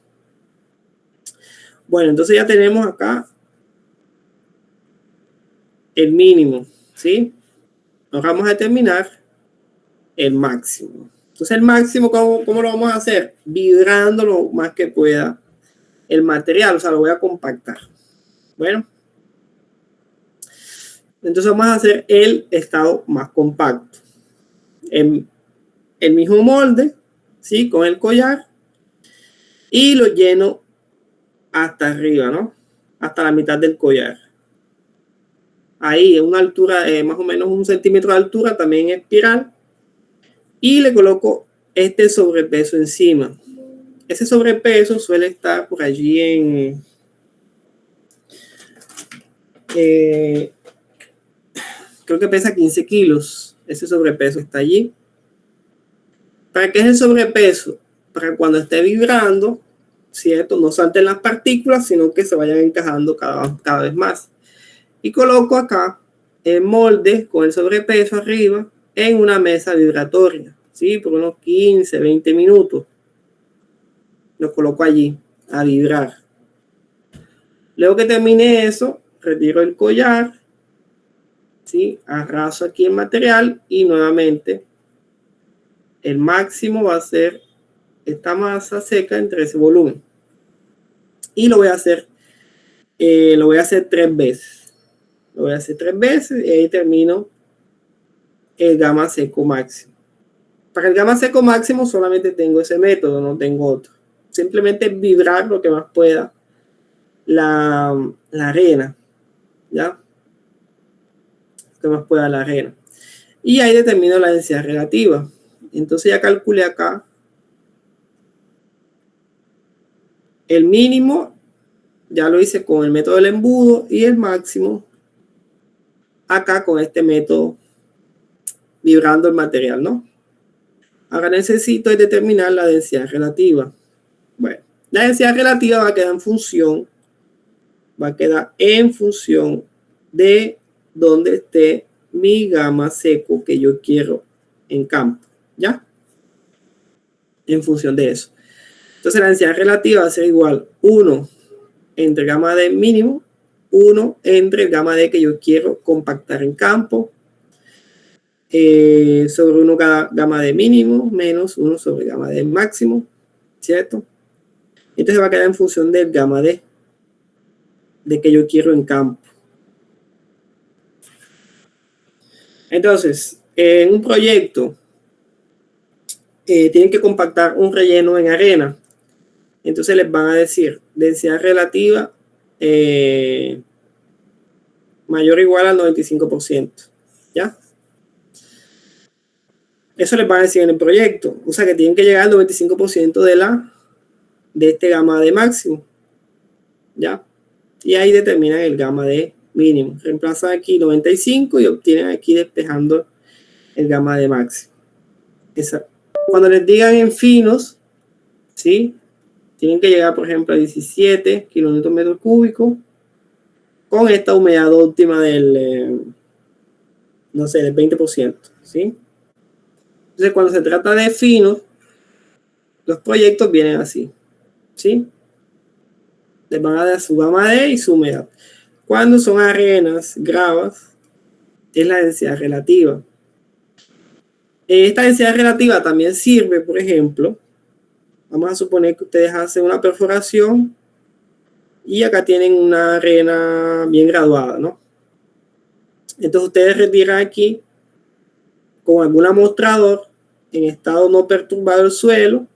Bueno, entonces ya tenemos acá el mínimo, ¿sí? Ahora vamos a determinar el máximo. Entonces el máximo, ¿cómo lo vamos a hacer? Vibrando lo más que pueda el material, o sea, lo voy a compactar. Bueno. Entonces vamos a hacer el estado más compacto. El mismo molde, ¿sí? Con el collar. Y lo lleno hasta arriba, ¿no? Hasta la mitad del collar. Ahí, en una altura, más o menos 1 centímetro de altura, también en espiral. Y le coloco este sobrepeso encima. Ese sobrepeso suele estar por allí en... creo que pesa 15 kilos. Ese sobrepeso está allí. ¿Para qué es el sobrepeso? Para cuando esté vibrando, ¿cierto? No salten las partículas, sino que se vayan encajando cada vez más. Y coloco acá el molde con el sobrepeso arriba en una mesa vibratoria, ¿sí? Por unos 15, 20 minutos. Lo coloco allí a vibrar. Luego que termine eso, retiro el collar, ¿sí? Arraso aquí el material y nuevamente el máximo va a ser esta masa seca entre ese volumen. Y lo voy a hacer 3 veces. Lo voy a hacer 3 veces y ahí termino el gamma seco máximo. Para el gamma seco máximo solamente tengo ese método, no tengo otro. Simplemente vibrar lo que más pueda la arena, ¿ya? Lo que más pueda la arena. Y ahí determino la densidad relativa. Entonces ya calculé acá el mínimo, ya lo hice con el método del embudo, y el máximo acá con este método vibrando el material, ¿no? Ahora necesito determinar la densidad relativa. Bueno, la densidad relativa va a quedar en función de donde esté mi gamma seco que yo quiero en campo, ¿ya? En función de eso. Entonces la densidad relativa va a ser igual 1 entre gamma D mínimo, 1 entre el gamma D que yo quiero compactar en campo, sobre 1 gamma D mínimo menos 1 sobre gamma D máximo, ¿cierto? Entonces va a quedar en función del gamma D que yo quiero en campo. Entonces, en un proyecto tienen que compactar un relleno en arena. Entonces les van a decir densidad relativa mayor o igual al 95%, ¿ya? Eso les van a decir en el proyecto. O sea que tienen que llegar al 95% de este gamma D máximo, ¿ya? Y ahí determinan el gamma D mínimo. Reemplazan aquí 95 y obtienen aquí despejando el gamma D máximo. Cuando les digan en finos, ¿sí? Tienen que llegar, por ejemplo, a 17 kilonewton metro cúbico con esta humedad óptima del, no sé, del 20%, ¿sí? Entonces, cuando se trata de finos, los proyectos vienen así, ¿sí? Les van a dar su gamma D y su humedad. Cuando son arenas, gravas, es la densidad relativa. Esta densidad relativa también sirve, por ejemplo, vamos a suponer que ustedes hacen una perforación y acá tienen una arena bien graduada, ¿no? Entonces ustedes retiran aquí con algún amostrador en estado no perturbado el suelo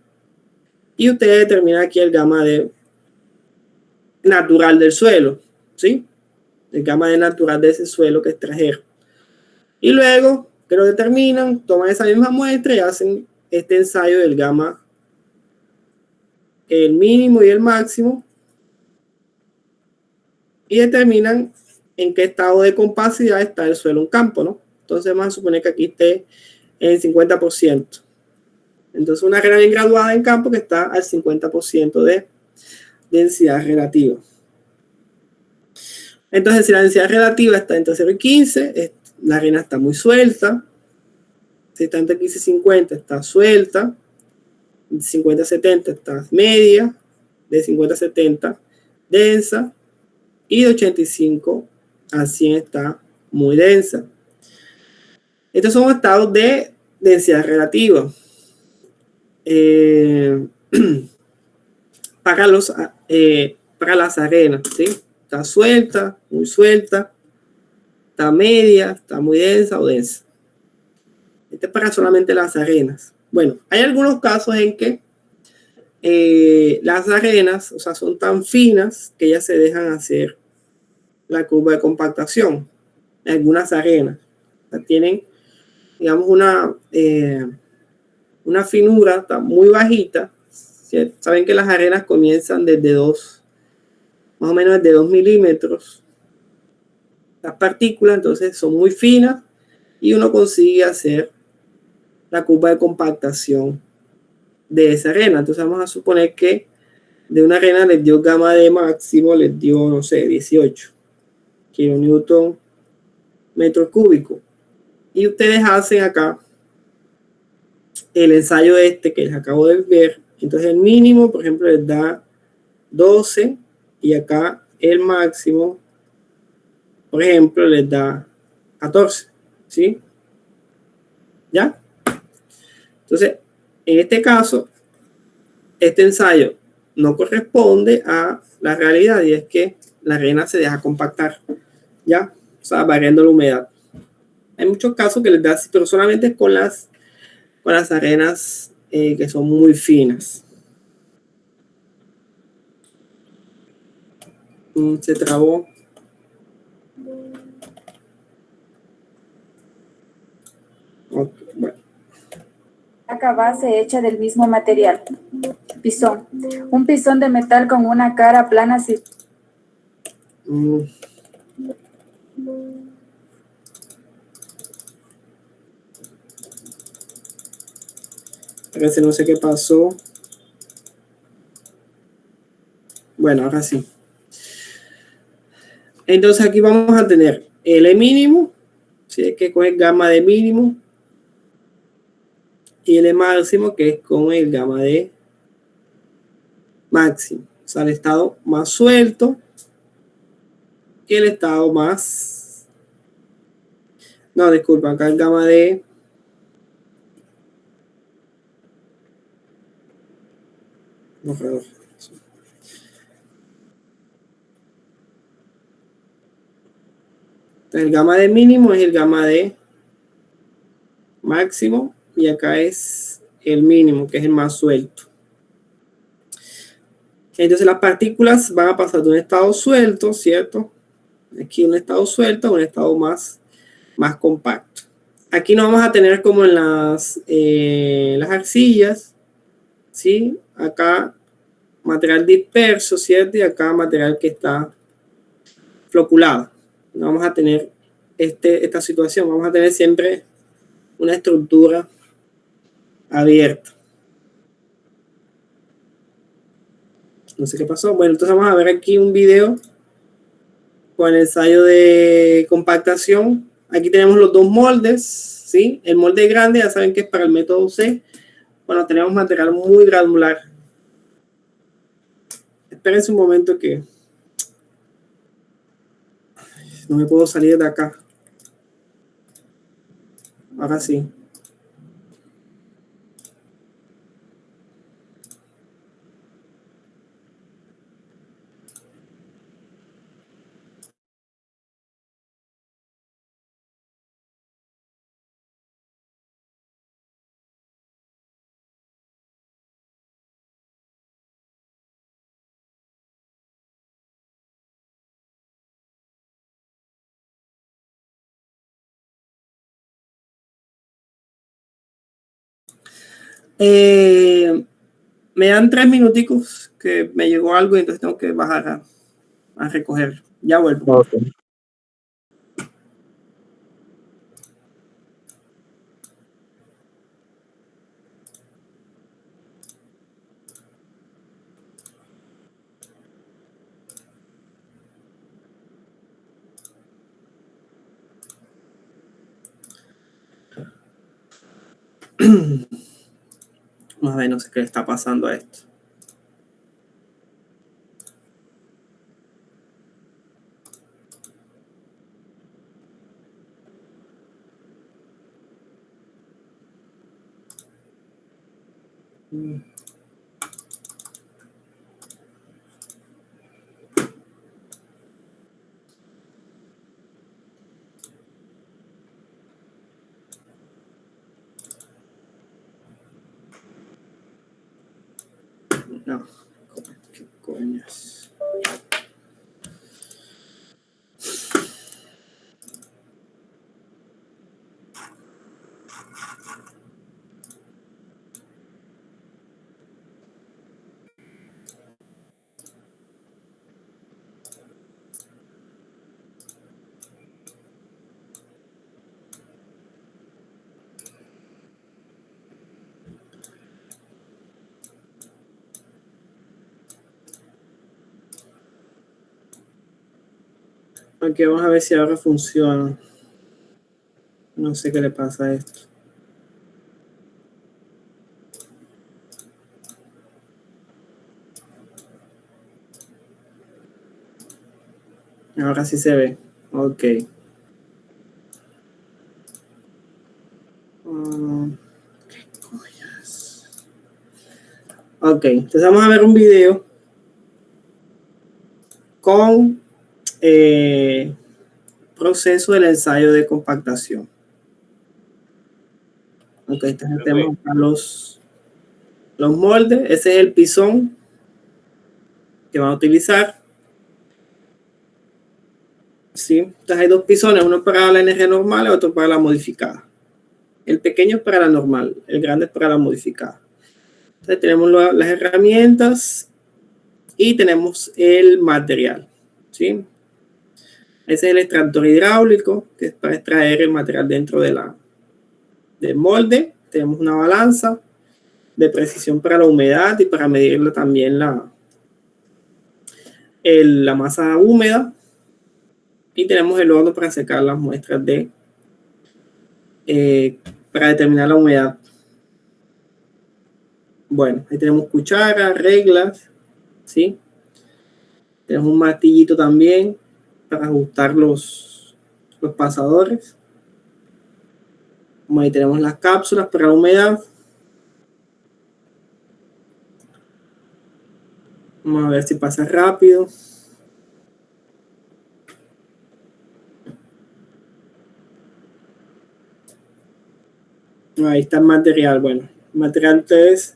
y ustedes determinan aquí el gamma D natural del suelo, ¿sí? El gamma D natural de ese suelo que extrajeron. Y luego que lo determinan, toman esa misma muestra y hacen este ensayo del gamma, el mínimo y el máximo, y determinan en qué estado de compacidad está el suelo en campo, ¿no? Entonces vamos a suponer que aquí esté en 50%. Entonces, una arena bien graduada en campo que está al 50% de densidad relativa. Entonces, si la densidad relativa está entre 0 y 15, la arena está muy suelta. Si está entre 15 y 50, está suelta. De 50 a 70 está media. De 50 a 70, densa. Y de 85 a 100 está muy densa. Estos son estados de densidad relativa. Para las arenas, ¿sí? Está suelta, muy suelta, está media, está muy densa o densa. Este es para solamente las arenas. Bueno, hay algunos casos en que las arenas, o sea, son tan finas que ellas se dejan hacer la curva de compactación. Algunas arenas, o sea, tienen, digamos, una finura muy bajita. Saben que las arenas comienzan desde más o menos desde 2 milímetros. Las partículas entonces son muy finas y uno consigue hacer la curva de compactación de esa arena. Entonces vamos a suponer que de una arena les dio gamma D máximo, les dio, no sé, 18 kilonewton metro cúbico. Y ustedes hacen acá el ensayo que les acabo de ver. Entonces el mínimo, por ejemplo, les da 12 y acá el máximo, por ejemplo, les da 14, ¿sí? ¿Ya? Entonces, en este caso, este ensayo no corresponde a la realidad y es que la arena se deja compactar, ¿ya? O sea, variando la humedad. Hay muchos casos que les da así, pero solamente con las arenas que son muy finas. Se trabó. Okay, bueno. Placa base hecha del mismo material. Pisón. Un pisón de metal con una cara plana. Parece, no sé qué pasó. Bueno, ahora sí. Entonces aquí vamos a tener L mínimo, ¿sí? Que con el gamma de mínimo, y L máximo, que es con el gamma de máximo. O sea, el estado más suelto y el estado más... No, disculpa, acá el gamma de... No, perdón. El gamma de mínimo es el gamma de máximo y acá es el mínimo, que es el más suelto. Entonces las partículas van a pasar de un estado suelto, ¿cierto? Aquí un estado suelto a un estado más compacto. Aquí no vamos a tener como en las arcillas, ¿sí? Acá material disperso, ¿cierto? Y acá material que está floculado. No vamos a tener esta situación, vamos a tener siempre una estructura abierta. No sé qué pasó. Bueno, entonces vamos a ver aquí un video con el ensayo de compactación. Aquí tenemos los dos moldes, ¿sí? El molde grande ya saben que es para el método C. Bueno, tenemos material muy granular. Espérense un momento que no me puedo salir de acá. Ahora sí. Me dan 3 minuticos que me llegó algo y entonces tengo que bajar a recoger. Ya vuelvo. Okay. Vamos a ver, no sé qué le está pasando a esto. No, ¿qué coño es? Aquí vamos a ver si ahora funciona. No sé qué le pasa a esto. Ahora sí se ve. Ok. ¿Qué coñas? Ok, entonces vamos a ver un video con proceso del ensayo de compactación. Ok, entonces tenemos acá los moldes. Ese es el pisón que van a utilizar. ¿Sí? Entonces hay dos pisones, uno para la energía normal y otro para la modificada. El pequeño es para la normal, el grande es para la modificada. Entonces tenemos las herramientas y tenemos el material. ¿Sí? Ese es el extractor hidráulico, que es para extraer el material dentro del molde. Tenemos una balanza de precisión para la humedad y para medirle también la masa húmeda. Y tenemos el horno para secar las muestras para determinar la humedad. Bueno, ahí tenemos cuchara, reglas, ¿sí? Tenemos un martillito también para ajustar los pasadores. Como ahí tenemos las cápsulas para la humedad. Vamos a ver si pasa rápido. Ahí está el material. Bueno, el material entonces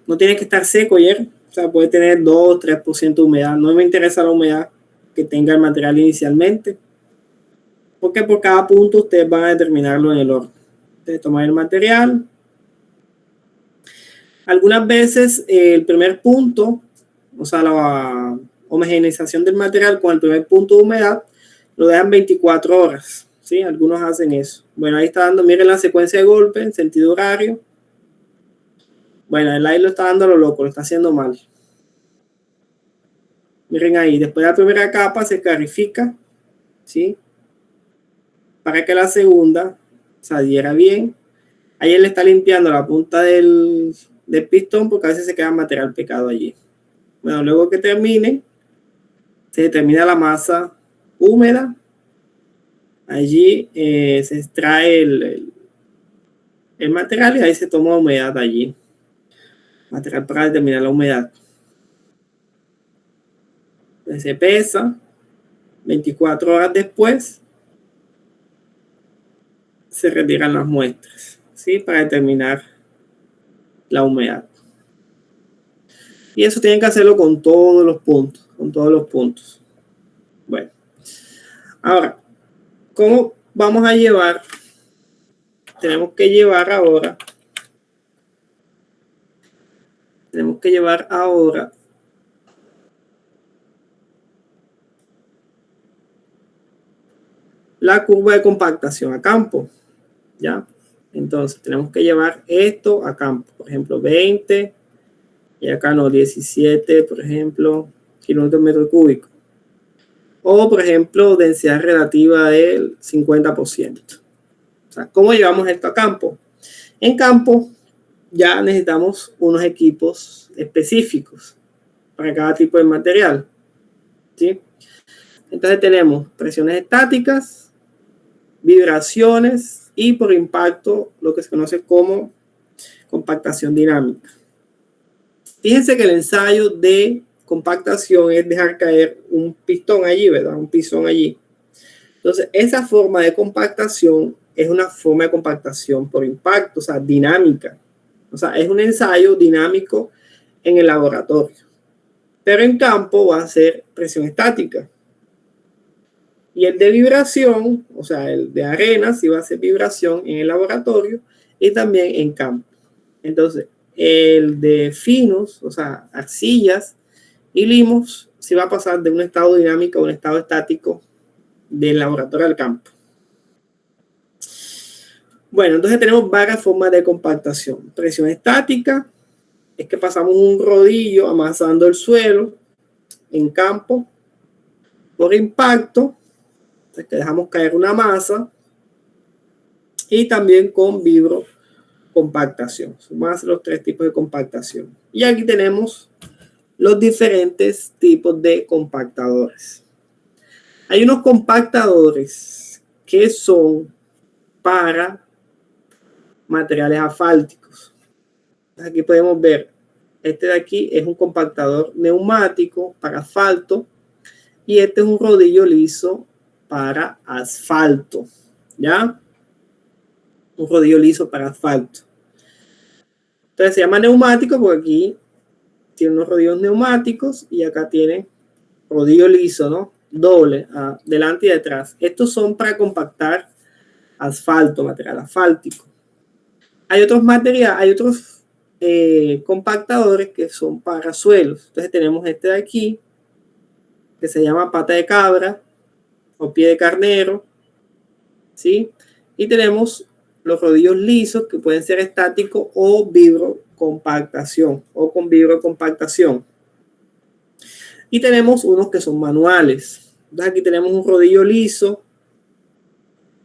no tiene que estar seco, ¿ya? O sea, puede tener 2-3% de humedad. No me interesa la humedad que tenga el material inicialmente, porque por cada punto ustedes van a determinarlo en el horno. Entonces, tomar el material. Algunas veces el primer punto, o sea, la homogeneización del material con el primer punto de humedad, lo dejan 24 horas. ¿Sí? Algunos hacen eso. Bueno, ahí está dando, miren la secuencia de golpe en sentido horario. Bueno, el aire lo está dando a lo loco, lo está haciendo mal. Miren ahí, después de la primera capa se clarifica, ¿sí? Para que la segunda se adhiera bien. Ahí él está limpiando la punta del pistón porque a veces se queda material pegado allí. Bueno, luego que termine, se determina la masa húmeda. Allí se extrae el material y ahí se toma humedad allí. Material para determinar la humedad. Entonces se pesa. 24 horas después se retiran las muestras, ¿sí? Para determinar la humedad. Y eso tienen que hacerlo con todos los puntos, Bueno, ahora, ¿cómo vamos a llevar? Tenemos que llevar ahora la curva de compactación a campo, ¿ya? Entonces, tenemos que llevar esto a campo, por ejemplo, 20, y acá no, 17, por ejemplo, kilómetros metro cúbico. O, por ejemplo, densidad relativa del 50%. O sea, ¿cómo llevamos esto a campo? En campo ya necesitamos unos equipos específicos para cada tipo de material, ¿sí? Entonces tenemos presiones estáticas, vibraciones y por impacto lo que se conoce como compactación dinámica. Fíjense que el ensayo de compactación es dejar caer un pistón allí, ¿verdad? Un pisón allí. Entonces, esa forma de compactación es una forma de compactación por impacto, o sea, dinámica. O sea, es un ensayo dinámico en el laboratorio. Pero en campo va a ser presión estática. Y el de vibración, o sea, el de arena, sí va a ser vibración en el laboratorio y también en campo. Entonces, el de finos, o sea, arcillas y limos, sí va a pasar de un estado dinámico a un estado estático del laboratorio al campo. Bueno, entonces tenemos varias formas de compactación. Presión estática es que pasamos un rodillo amasando el suelo en campo. Por impacto, es que dejamos caer una masa. Y también con vibrocompactación. Son más los tres tipos de compactación. Y aquí tenemos los diferentes tipos de compactadores. Hay unos compactadores que son para materiales asfálticos. Aquí podemos ver, este de aquí es un compactador neumático para asfalto y este es un rodillo liso para asfalto, ¿ya? Un rodillo liso para asfalto. Entonces se llama neumático porque aquí tiene unos rodillos neumáticos y acá tiene rodillo liso, ¿no? Doble, delante y detrás. Estos son para compactar asfalto, material asfáltico. Hay otros materiales, hay otros compactadores que son para suelos. Entonces tenemos este de aquí, que se llama pata de cabra o pie de carnero, ¿sí? Y tenemos los rodillos lisos que pueden ser estáticos o vibrocompactación o con vibrocompactación. Y tenemos unos que son manuales. Entonces aquí tenemos un rodillo liso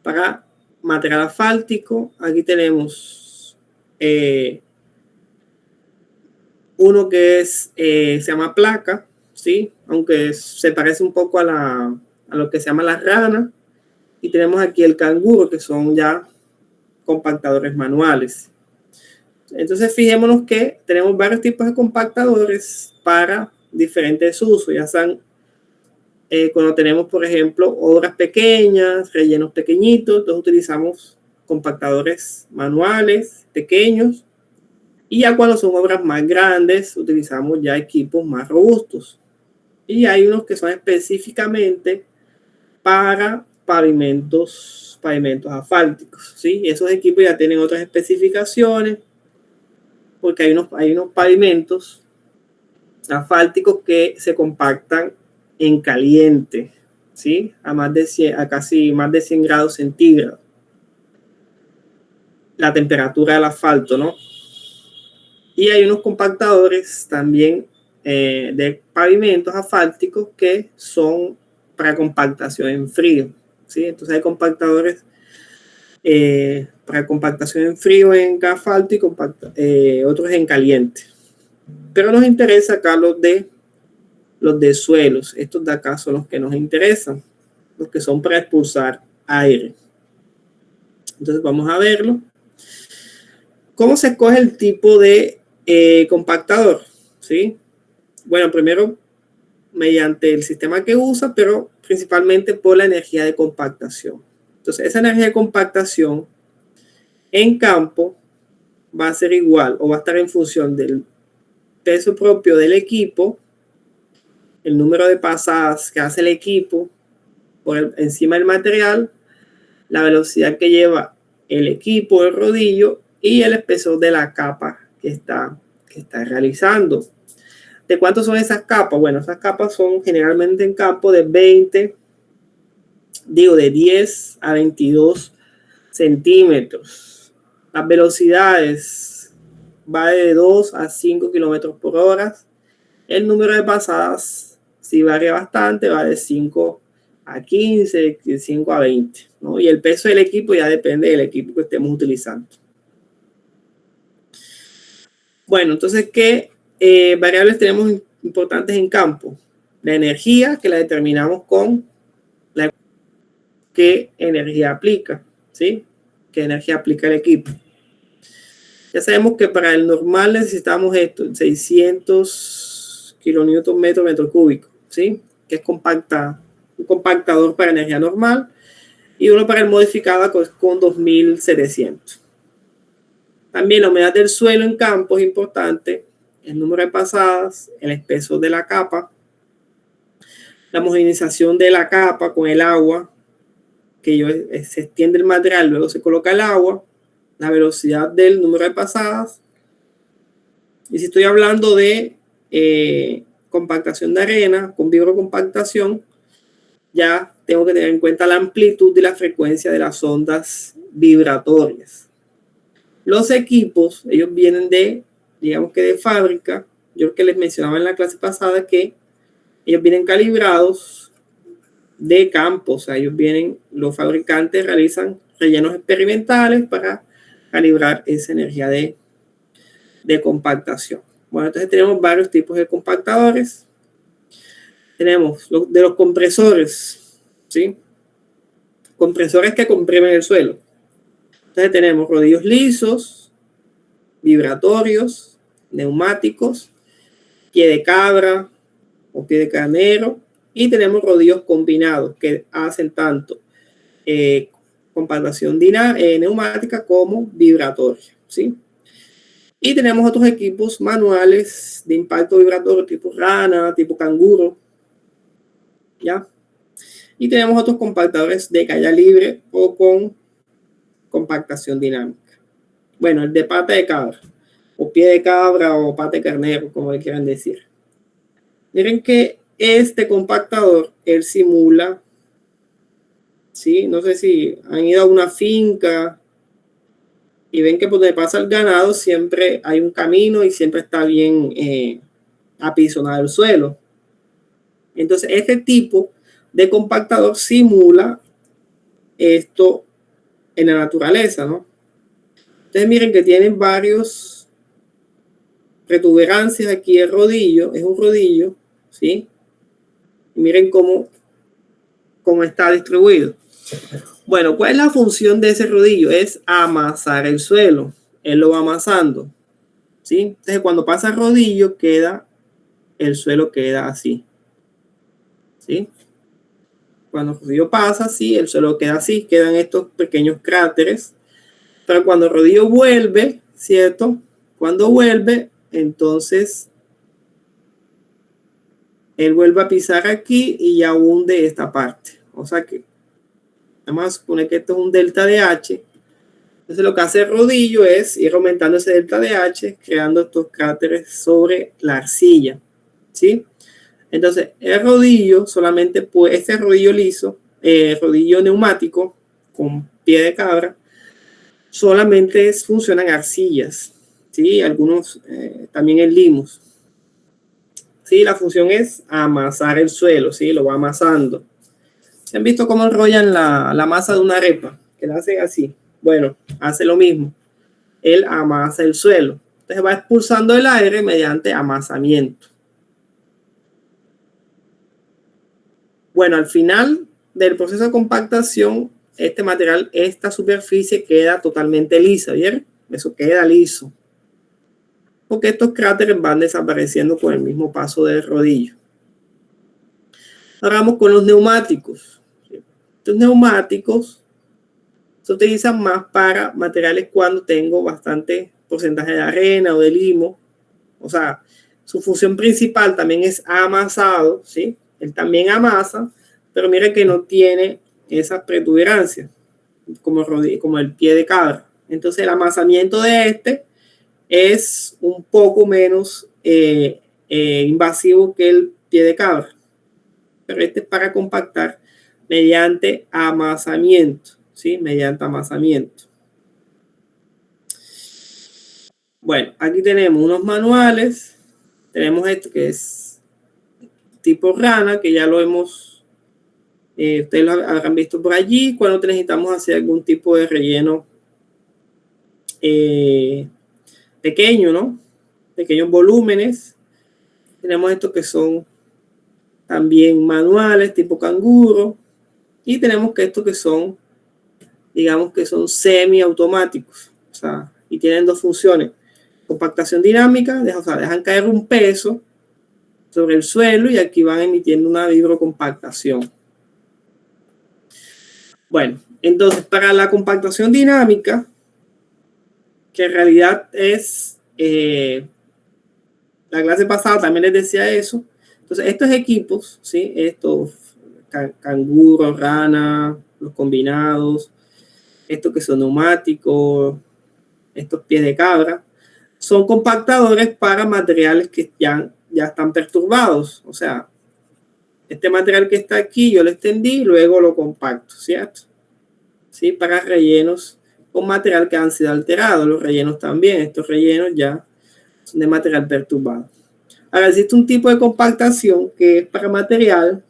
para material asfáltico. Aquí tenemos uno que es, se llama placa, ¿sí? Aunque se parece un poco a lo que se llama la rana. Y tenemos aquí el canguro, que son ya compactadores manuales. Entonces fijémonos que tenemos varios tipos de compactadores para diferentes usos, ya sean cuando tenemos, por ejemplo, obras pequeñas, rellenos pequeñitos, entonces utilizamos compactadores manuales pequeños, y ya cuando son obras más grandes utilizamos ya equipos más robustos, y hay unos que son específicamente para pavimentos asfálticos, ¿sí? Esos equipos ya tienen otras especificaciones porque hay unos pavimentos asfálticos que se compactan en caliente, ¿sí? A casi más de 100 grados centígrados. La temperatura del asfalto, ¿no? Y hay unos compactadores también de pavimentos asfálticos que son para compactación en frío, ¿sí? Entonces hay compactadores para compactación en frío en asfalto y otros en caliente. Pero nos interesa acá los de suelos. Estos de acá son los que nos interesan, los que son para expulsar aire. Entonces vamos a verlo. ¿Cómo se escoge el tipo de compactador? ¿Sí? Bueno, primero mediante el sistema que usa, pero principalmente por la energía de compactación. Entonces esa energía de compactación en campo va a ser igual o va a estar en función del peso propio del equipo, el número de pasadas que hace el equipo por encima del material, la velocidad que lleva el equipo, el rodillo y el espesor de la capa que está realizando. ¿De cuánto son esas capas? Bueno, esas capas son generalmente en campo de 10 a 22 centímetros. Las velocidades va de 2 a 5 kilómetros por hora. El número de pasadas sí varía bastante, va de 5 a 15, de 5 a 20, ¿no? Y el peso del equipo ya depende del equipo que estemos utilizando. Bueno, entonces, ¿qué variables tenemos importantes en campo? La energía, que la determinamos con qué energía aplica, ¿sí? ¿Qué energía aplica el equipo? Ya sabemos que para el normal necesitamos esto, 600 kilonewton metro cúbico, ¿sí? Que es un compactador para energía normal, y uno para el modificado con 2700. También la humedad del suelo en campo es importante, el número de pasadas, el espesor de la capa, la homogenización de la capa con el agua, que se extiende el material, luego se coloca el agua, la velocidad del número de pasadas. Y si estoy hablando de compactación de arena con vibrocompactación, ya tengo que tener en cuenta la amplitud y la frecuencia de las ondas vibratorias. Los equipos, ellos vienen digamos que de fábrica. Yo que les mencionaba en la clase pasada que ellos vienen calibrados de campo, o sea, los fabricantes realizan rellenos experimentales para calibrar esa energía de compactación. Bueno, entonces tenemos varios tipos de compactadores. Tenemos de los compresores, ¿sí? Compresores que comprimen el suelo. Entonces tenemos rodillos lisos, vibratorios, neumáticos, pie de cabra o pie de carnero, y tenemos rodillos combinados que hacen tanto compactación neumática como vibratoria, ¿sí? Y tenemos otros equipos manuales de impacto vibratorio tipo rana, tipo canguro, ¿ya? Y tenemos otros compactadores de caída libre o con compactación dinámica. Bueno, el de pata de cabra, o pie de cabra, o pata de carnero, como le quieran decir. Miren que este compactador, él simula, ¿sí? No sé si han ido a una finca y ven que por donde pasa el ganado siempre hay un camino y siempre está bien apisonado el suelo. Entonces, este tipo de compactador simula esto en la naturaleza, ¿no? Entonces, miren que tienen varios protuberancias aquí el rodillo, es un rodillo, ¿sí? Y miren cómo está distribuido. Bueno, ¿cuál es la función de ese rodillo? Es amasar el suelo. Él lo va amasando, ¿sí? Entonces, cuando pasa el rodillo, el suelo queda así, ¿sí? Cuando el rodillo pasa, sí, el suelo queda así, quedan estos pequeños cráteres. Pero cuando el rodillo vuelve, ¿cierto? Cuando vuelve, entonces él vuelve a pisar aquí y ya hunde esta parte. O sea que vamos a suponer que esto es un delta de H. Entonces lo que hace el rodillo es ir aumentando ese delta de H, creando estos cráteres sobre la arcilla, ¿sí? Entonces el rodillo solamente puede, este rodillo liso, rodillo neumático con pie de cabra, solamente funcionan arcillas, ¿sí? Algunos también en limos. Sí, la función es amasar el suelo, ¿sí? Lo va amasando. ¿Se han visto cómo enrollan la masa de una arepa? Que la hacen así. Bueno, hace lo mismo. Él amasa el suelo. Entonces va expulsando el aire mediante amasamiento. Bueno, al final del proceso de compactación, este material, esta superficie queda totalmente lisa, ¿vieron? Eso queda liso. Porque estos cráteres van desapareciendo con el mismo paso del rodillo. Ahora vamos con los neumáticos. Estos neumáticos se utilizan más para materiales cuando tengo bastante porcentaje de arena o de limo. O sea, su función principal también es amasado, ¿sí? Él también amasa, pero mire que no tiene esa protuberancia como el pie de cabra. Entonces el amasamiento de este es un poco menos invasivo que el pie de cabra. Pero este es para compactar mediante amasamiento, ¿sí? Mediante amasamiento. Bueno, aquí tenemos unos manuales. Tenemos esto que es tipo rana, que ya lo hemos Ustedes lo habrán visto por allí cuando necesitamos hacer algún tipo de relleno pequeño, ¿no? Pequeños volúmenes. Tenemos estos que son también manuales, tipo canguro. Y tenemos que estos que son, digamos que son semiautomáticos. O sea, y tienen dos funciones. Compactación dinámica, o sea, dejan caer un peso sobre el suelo y aquí van emitiendo una vibrocompactación. Bueno, entonces para la compactación dinámica, que en realidad es, la clase pasada también les decía eso. Entonces estos equipos, ¿sí? Estos canguro, rana, los combinados, estos que son neumáticos, estos pies de cabra, son compactadores para materiales que ya están perturbados. O sea, este material que está aquí yo lo extendí, luego lo compacto, ¿cierto? ¿Sí? Para rellenos con material que han sido alterados. Los rellenos también, estos rellenos ya son de material perturbado. Ahora existe un tipo de compactación que es para material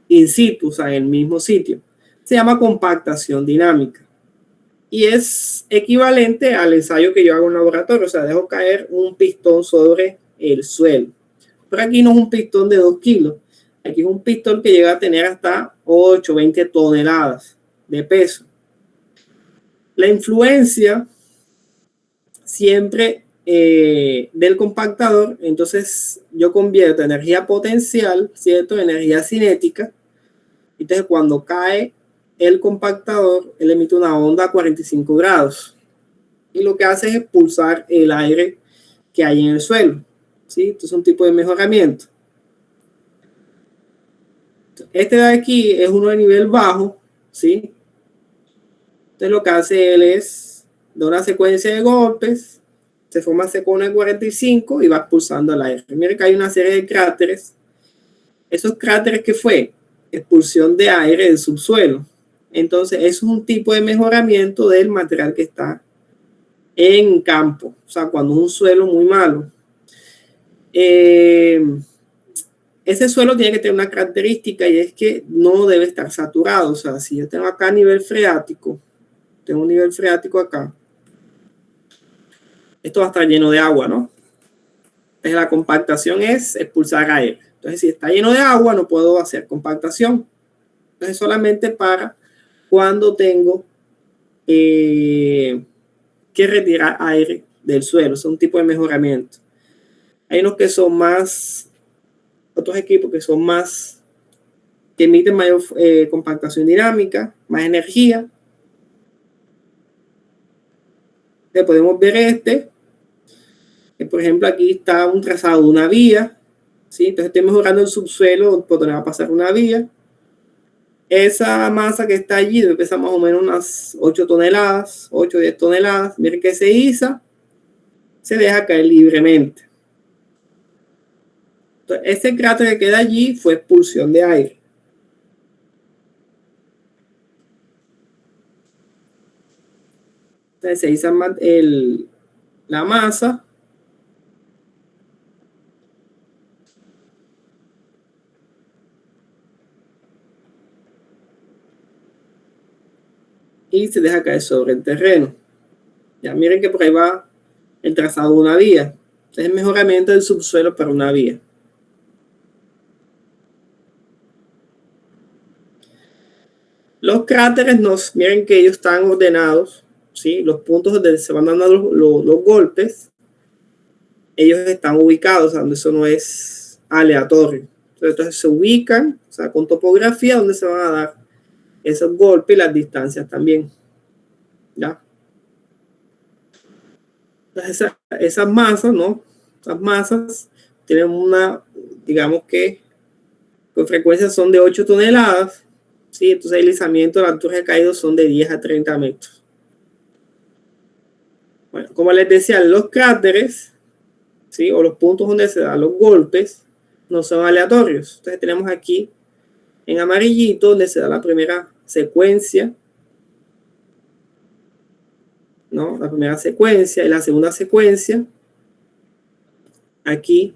in situ, o sea, en el mismo sitio. Se llama compactación dinámica. Y es equivalente al ensayo que yo hago en laboratorio, o sea, dejo caer un pistón sobre el suelo. Pero aquí no es un pistón de 2 kilos, aquí es un pistón que llega a tener hasta 8, 20 toneladas de peso. La influencia siempre del compactador, entonces yo convierto energía potencial, ¿cierto? Energía cinética. Entonces cuando cae el compactador, él emite una onda a 45 grados y lo que hace es expulsar el aire que hay en el suelo, ¿sí? Entonces es un tipo de mejoramiento. Este de aquí es uno de nivel bajo, ¿sí? Entonces lo que hace él es da una secuencia de golpes, se forma secona en 45 y va expulsando el aire. Miren que hay una serie de cráteres. Esos cráteres, ¿qué fue? Expulsión de aire del subsuelo. Entonces, eso es un tipo de mejoramiento del material que está en campo. O sea, cuando es un suelo muy malo. Ese suelo tiene que tener una característica y es que no debe estar saturado. O sea, si yo tengo acá nivel freático, tengo un nivel freático acá, esto va a estar lleno de agua, ¿no? Entonces, la compactación es expulsar aire. Entonces, si está lleno de agua, no puedo hacer compactación. Entonces, solamente para cuando tengo que retirar aire del suelo. Es un tipo de mejoramiento. Hay unos que son más, otros equipos que son más, que emiten mayor compactación dinámica, más energía. Entonces podemos ver este, que por ejemplo aquí está un trazado de una vía, ¿sí? Entonces estoy mejorando el subsuelo por donde va a pasar una vía. Esa masa que está allí debe pesar más o menos unas 8 toneladas, 8 o 10 toneladas. Miren que se iza, se deja caer libremente. Entonces, ese cráter que queda allí fue expulsión de aire. Entonces se iza la masa. Y se deja caer sobre el terreno. Ya miren que por ahí va el trazado de una vía. Es el mejoramiento del subsuelo para una vía. Los cráteres, miren que ellos están ordenados, ¿sí? Los puntos donde se van dando los golpes, ellos están ubicados, donde eso no es aleatorio. Entonces se ubican, o sea, con topografía donde se van a dar esos golpes y las distancias también. ¿Ya? Entonces esas masas, ¿no? Esas masas tienen una, digamos que con frecuencia son de 8 toneladas, ¿sí? Entonces el deslizamiento de la altura de caído son de 10 a 30 metros. Bueno, como les decía, los cráteres, ¿sí? O los puntos donde se dan los golpes no son aleatorios. Entonces tenemos aquí en amarillito donde se da la primera secuencia, ¿no? La primera secuencia y la segunda secuencia aquí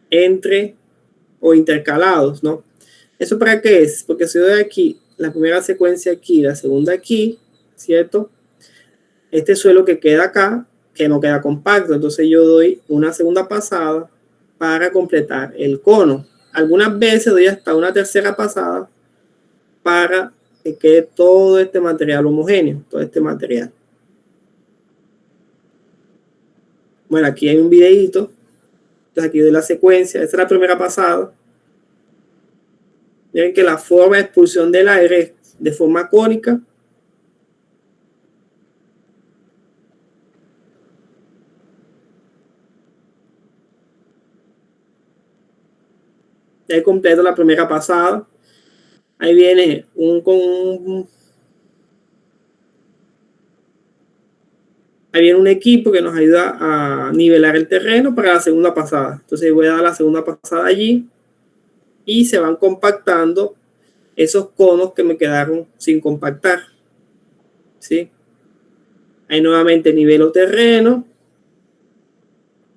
entre o intercalados, ¿no? ¿Eso para qué es? Porque si doy aquí, la primera secuencia aquí, la segunda aquí, ¿cierto? Este suelo que queda acá, que no queda compacto, entonces yo doy una segunda pasada para completar el cono. Algunas veces doy hasta una tercera pasada para que quede todo este material homogéneo, todo este material. Bueno, aquí hay un videíto. Entonces aquí doy la secuencia. Esta es la primera pasada. Miren que la forma de expulsión del aire es de forma cónica. Ya he completo la primera pasada. Ahí viene ahí viene un equipo que nos ayuda a nivelar el terreno para la segunda pasada. Entonces voy a dar la segunda pasada allí y se van compactando esos conos que me quedaron sin compactar. ¿Sí? Ahí nuevamente nivelo terreno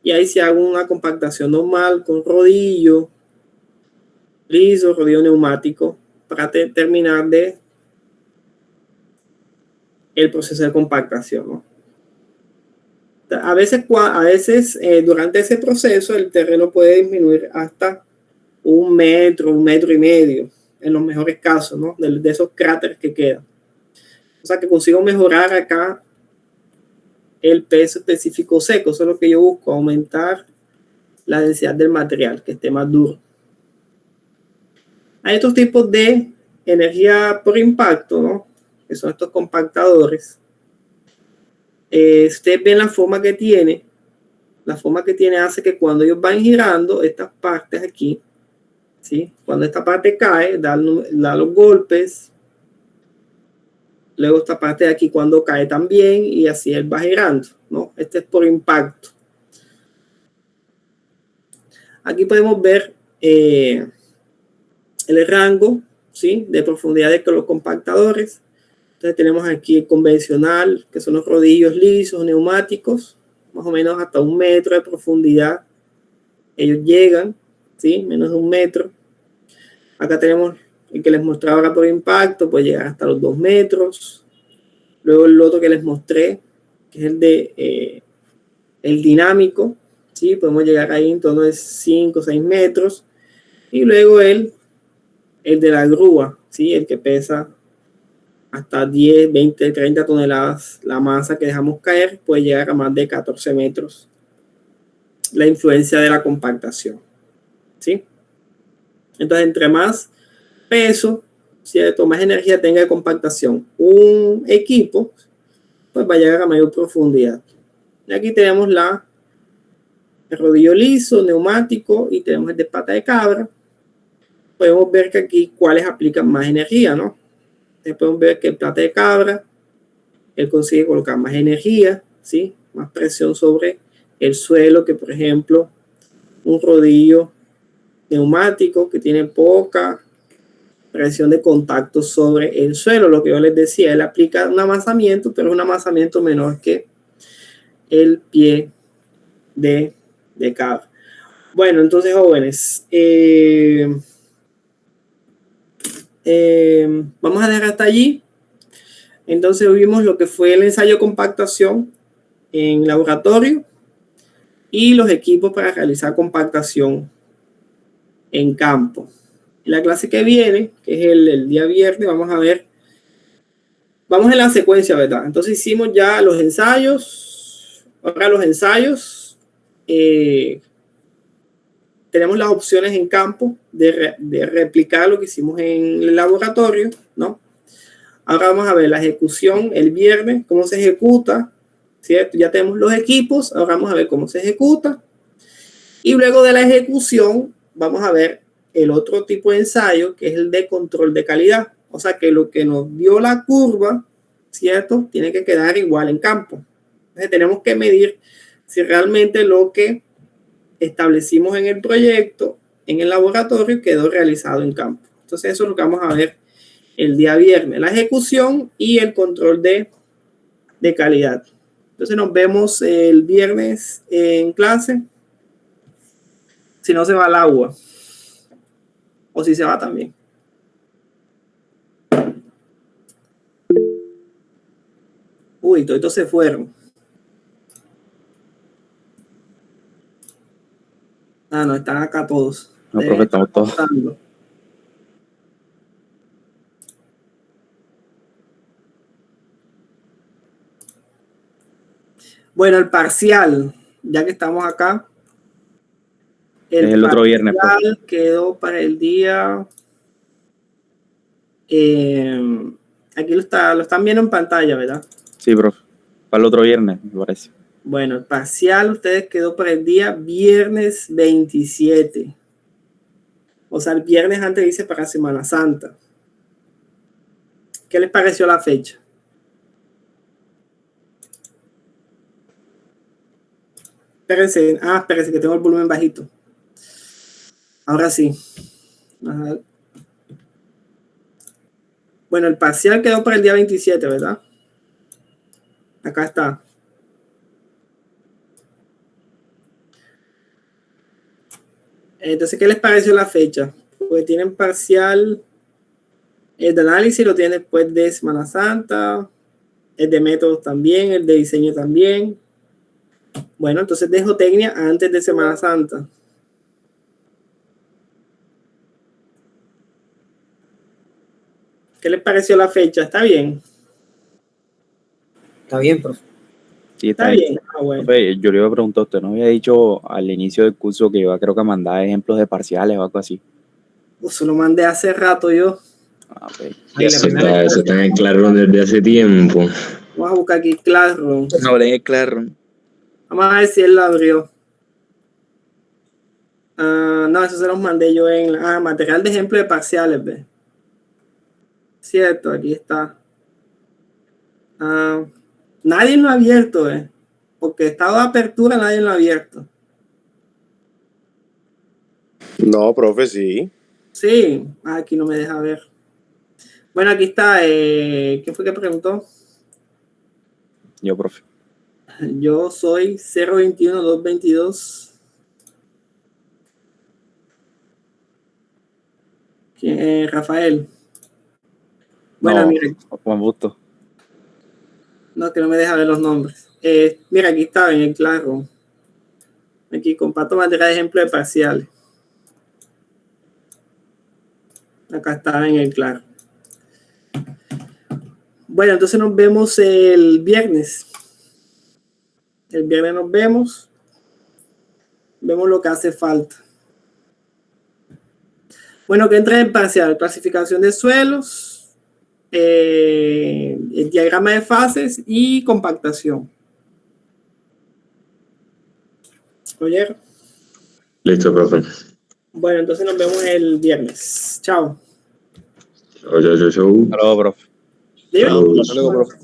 y ahí se hago una compactación normal con rodillo liso, rodillo neumático para terminar el proceso de compactación, ¿no? A veces durante ese proceso el terreno puede disminuir hasta 1 metro, 1,5 metros, en los mejores casos, ¿no? De esos cráteres que quedan. O sea que consigo mejorar acá el peso específico seco. Eso es lo que yo busco, aumentar la densidad del material, que esté más duro. Hay otros tipos de energía por impacto, ¿no? Que son estos compactadores. Ustedes ven la forma que tiene. La forma que tiene hace que cuando ellos van girando, estas partes aquí, ¿sí? Cuando esta parte cae, da los golpes. Luego esta parte de aquí cuando cae también y así él va girando, ¿no? Este es por impacto. Aquí podemos ver el rango, ¿sí? De profundidad de los compactadores. Entonces tenemos aquí el convencional, que son los rodillos lisos, neumáticos, más o menos hasta 1 metro de profundidad. Ellos llegan, ¿sí? Menos de 1 metro. Acá tenemos el que les mostraba ahora por impacto, puede llegar hasta los 2 metros. Luego el otro que les mostré, que es el de el dinámico, ¿sí? Podemos llegar ahí en torno de 5 o 6 metros. Y luego el de la grúa, ¿sí? El que pesa hasta 10, 20, 30 toneladas. La masa que dejamos caer puede llegar a más de 14 metros. La influencia de la compactación, ¿sí? Entonces, entre más peso, ¿cierto? Más energía tenga de compactación un equipo, pues va a llegar a mayor profundidad. Y aquí tenemos el rodillo liso, neumático, y tenemos el de pata de cabra. Podemos ver que aquí cuáles aplican más energía, ¿no? Entonces podemos ver que el pata de cabra, él consigue colocar más energía, ¿sí? Más presión sobre el suelo que, por ejemplo, un rodillo neumático que tiene poca presión de contacto sobre el suelo. Lo que yo les decía, él aplica un amasamiento, pero es un amasamiento menor que el pie de cabra. Bueno, entonces, jóvenes, vamos a dejar hasta allí. Entonces vimos lo que fue el ensayo de compactación en laboratorio y los equipos para realizar compactación en campo. En la clase que viene, que es el día viernes, vamos a ver, vamos en la secuencia, ¿verdad? Entonces hicimos ya los ensayos. Ahora los ensayos, tenemos las opciones en campo de replicar lo que hicimos en el laboratorio, ¿no? Ahora vamos a ver la ejecución el viernes, cómo se ejecuta, ¿cierto? Ya tenemos los equipos, ahora vamos a ver cómo se ejecuta. Y luego de la ejecución, vamos a ver el otro tipo de ensayo, que es el de control de calidad. O sea, que lo que nos dio la curva, ¿cierto? Tiene que quedar igual en campo. Entonces tenemos que medir si realmente lo que establecimos en el proyecto, en el laboratorio, quedó realizado en campo. Entonces eso es lo que vamos a ver el día viernes, la ejecución y el control de calidad. Entonces nos vemos el viernes en clase. Si no se va al agua. O si se va también. Uy, todos se fueron. Ah, no, están acá todos. No, profe, estamos todos. Contando. Bueno, el parcial, ya que estamos acá. Es el otro viernes, profe. parcial quedó para el día. Aquí lo están viendo en pantalla, ¿verdad? Sí, profe. Para el otro viernes, me parece. Bueno, el parcial ustedes quedó para el día viernes 27. O sea, el viernes antes dice para Semana Santa. ¿Qué les pareció la fecha? Espérense, espérense que tengo el volumen bajito. Ahora sí. Ajá. Bueno, el parcial quedó para el día 27, ¿verdad? Acá está. Entonces, ¿qué les pareció la fecha? Pues tienen parcial, el de análisis lo tienen después de Semana Santa, el de métodos también, el de diseño también. Bueno, entonces dejo técnica antes de Semana Santa. ¿Qué les pareció la fecha? ¿Está bien? Está bien, profe. Sí, Está bien. Bueno. Profe, yo le iba a preguntar, ¿usted no había dicho al inicio del curso que iba, creo que mandaba ejemplos de parciales o algo así? Pues lo mandé hace rato yo. Ok. Ahí la Eso está en Classroom desde hace tiempo. Vamos a buscar aquí Classroom. No, en el Classroom. Vamos a ver si él lo abrió. No, eso se los mandé yo en material de ejemplo de parciales, ¿ve? Cierto, aquí está. Nadie lo ha abierto, porque estado de apertura nadie lo ha abierto. No, profe, sí. Sí, aquí no me deja ver. Bueno, aquí está. ¿Quién fue que preguntó? Yo, profe. Yo soy 021-222. Rafael. Bueno, No, mire. Juan Busto. No, que no me deja ver los nombres. Mira, aquí está en el Classroom. Aquí comparto material de ejemplo de parciales. Acá está en el Classroom. Bueno, entonces nos vemos el viernes. El viernes nos vemos. Vemos lo que hace falta. Bueno, que entra en parcial. Clasificación de suelos. El diagrama de fases y compactación. ¿Oyeron? Listo, profe. Bueno, entonces nos vemos el viernes. Chao. Chau. Hasta luego, profe. Dime. Saludos. Hasta luego, profe.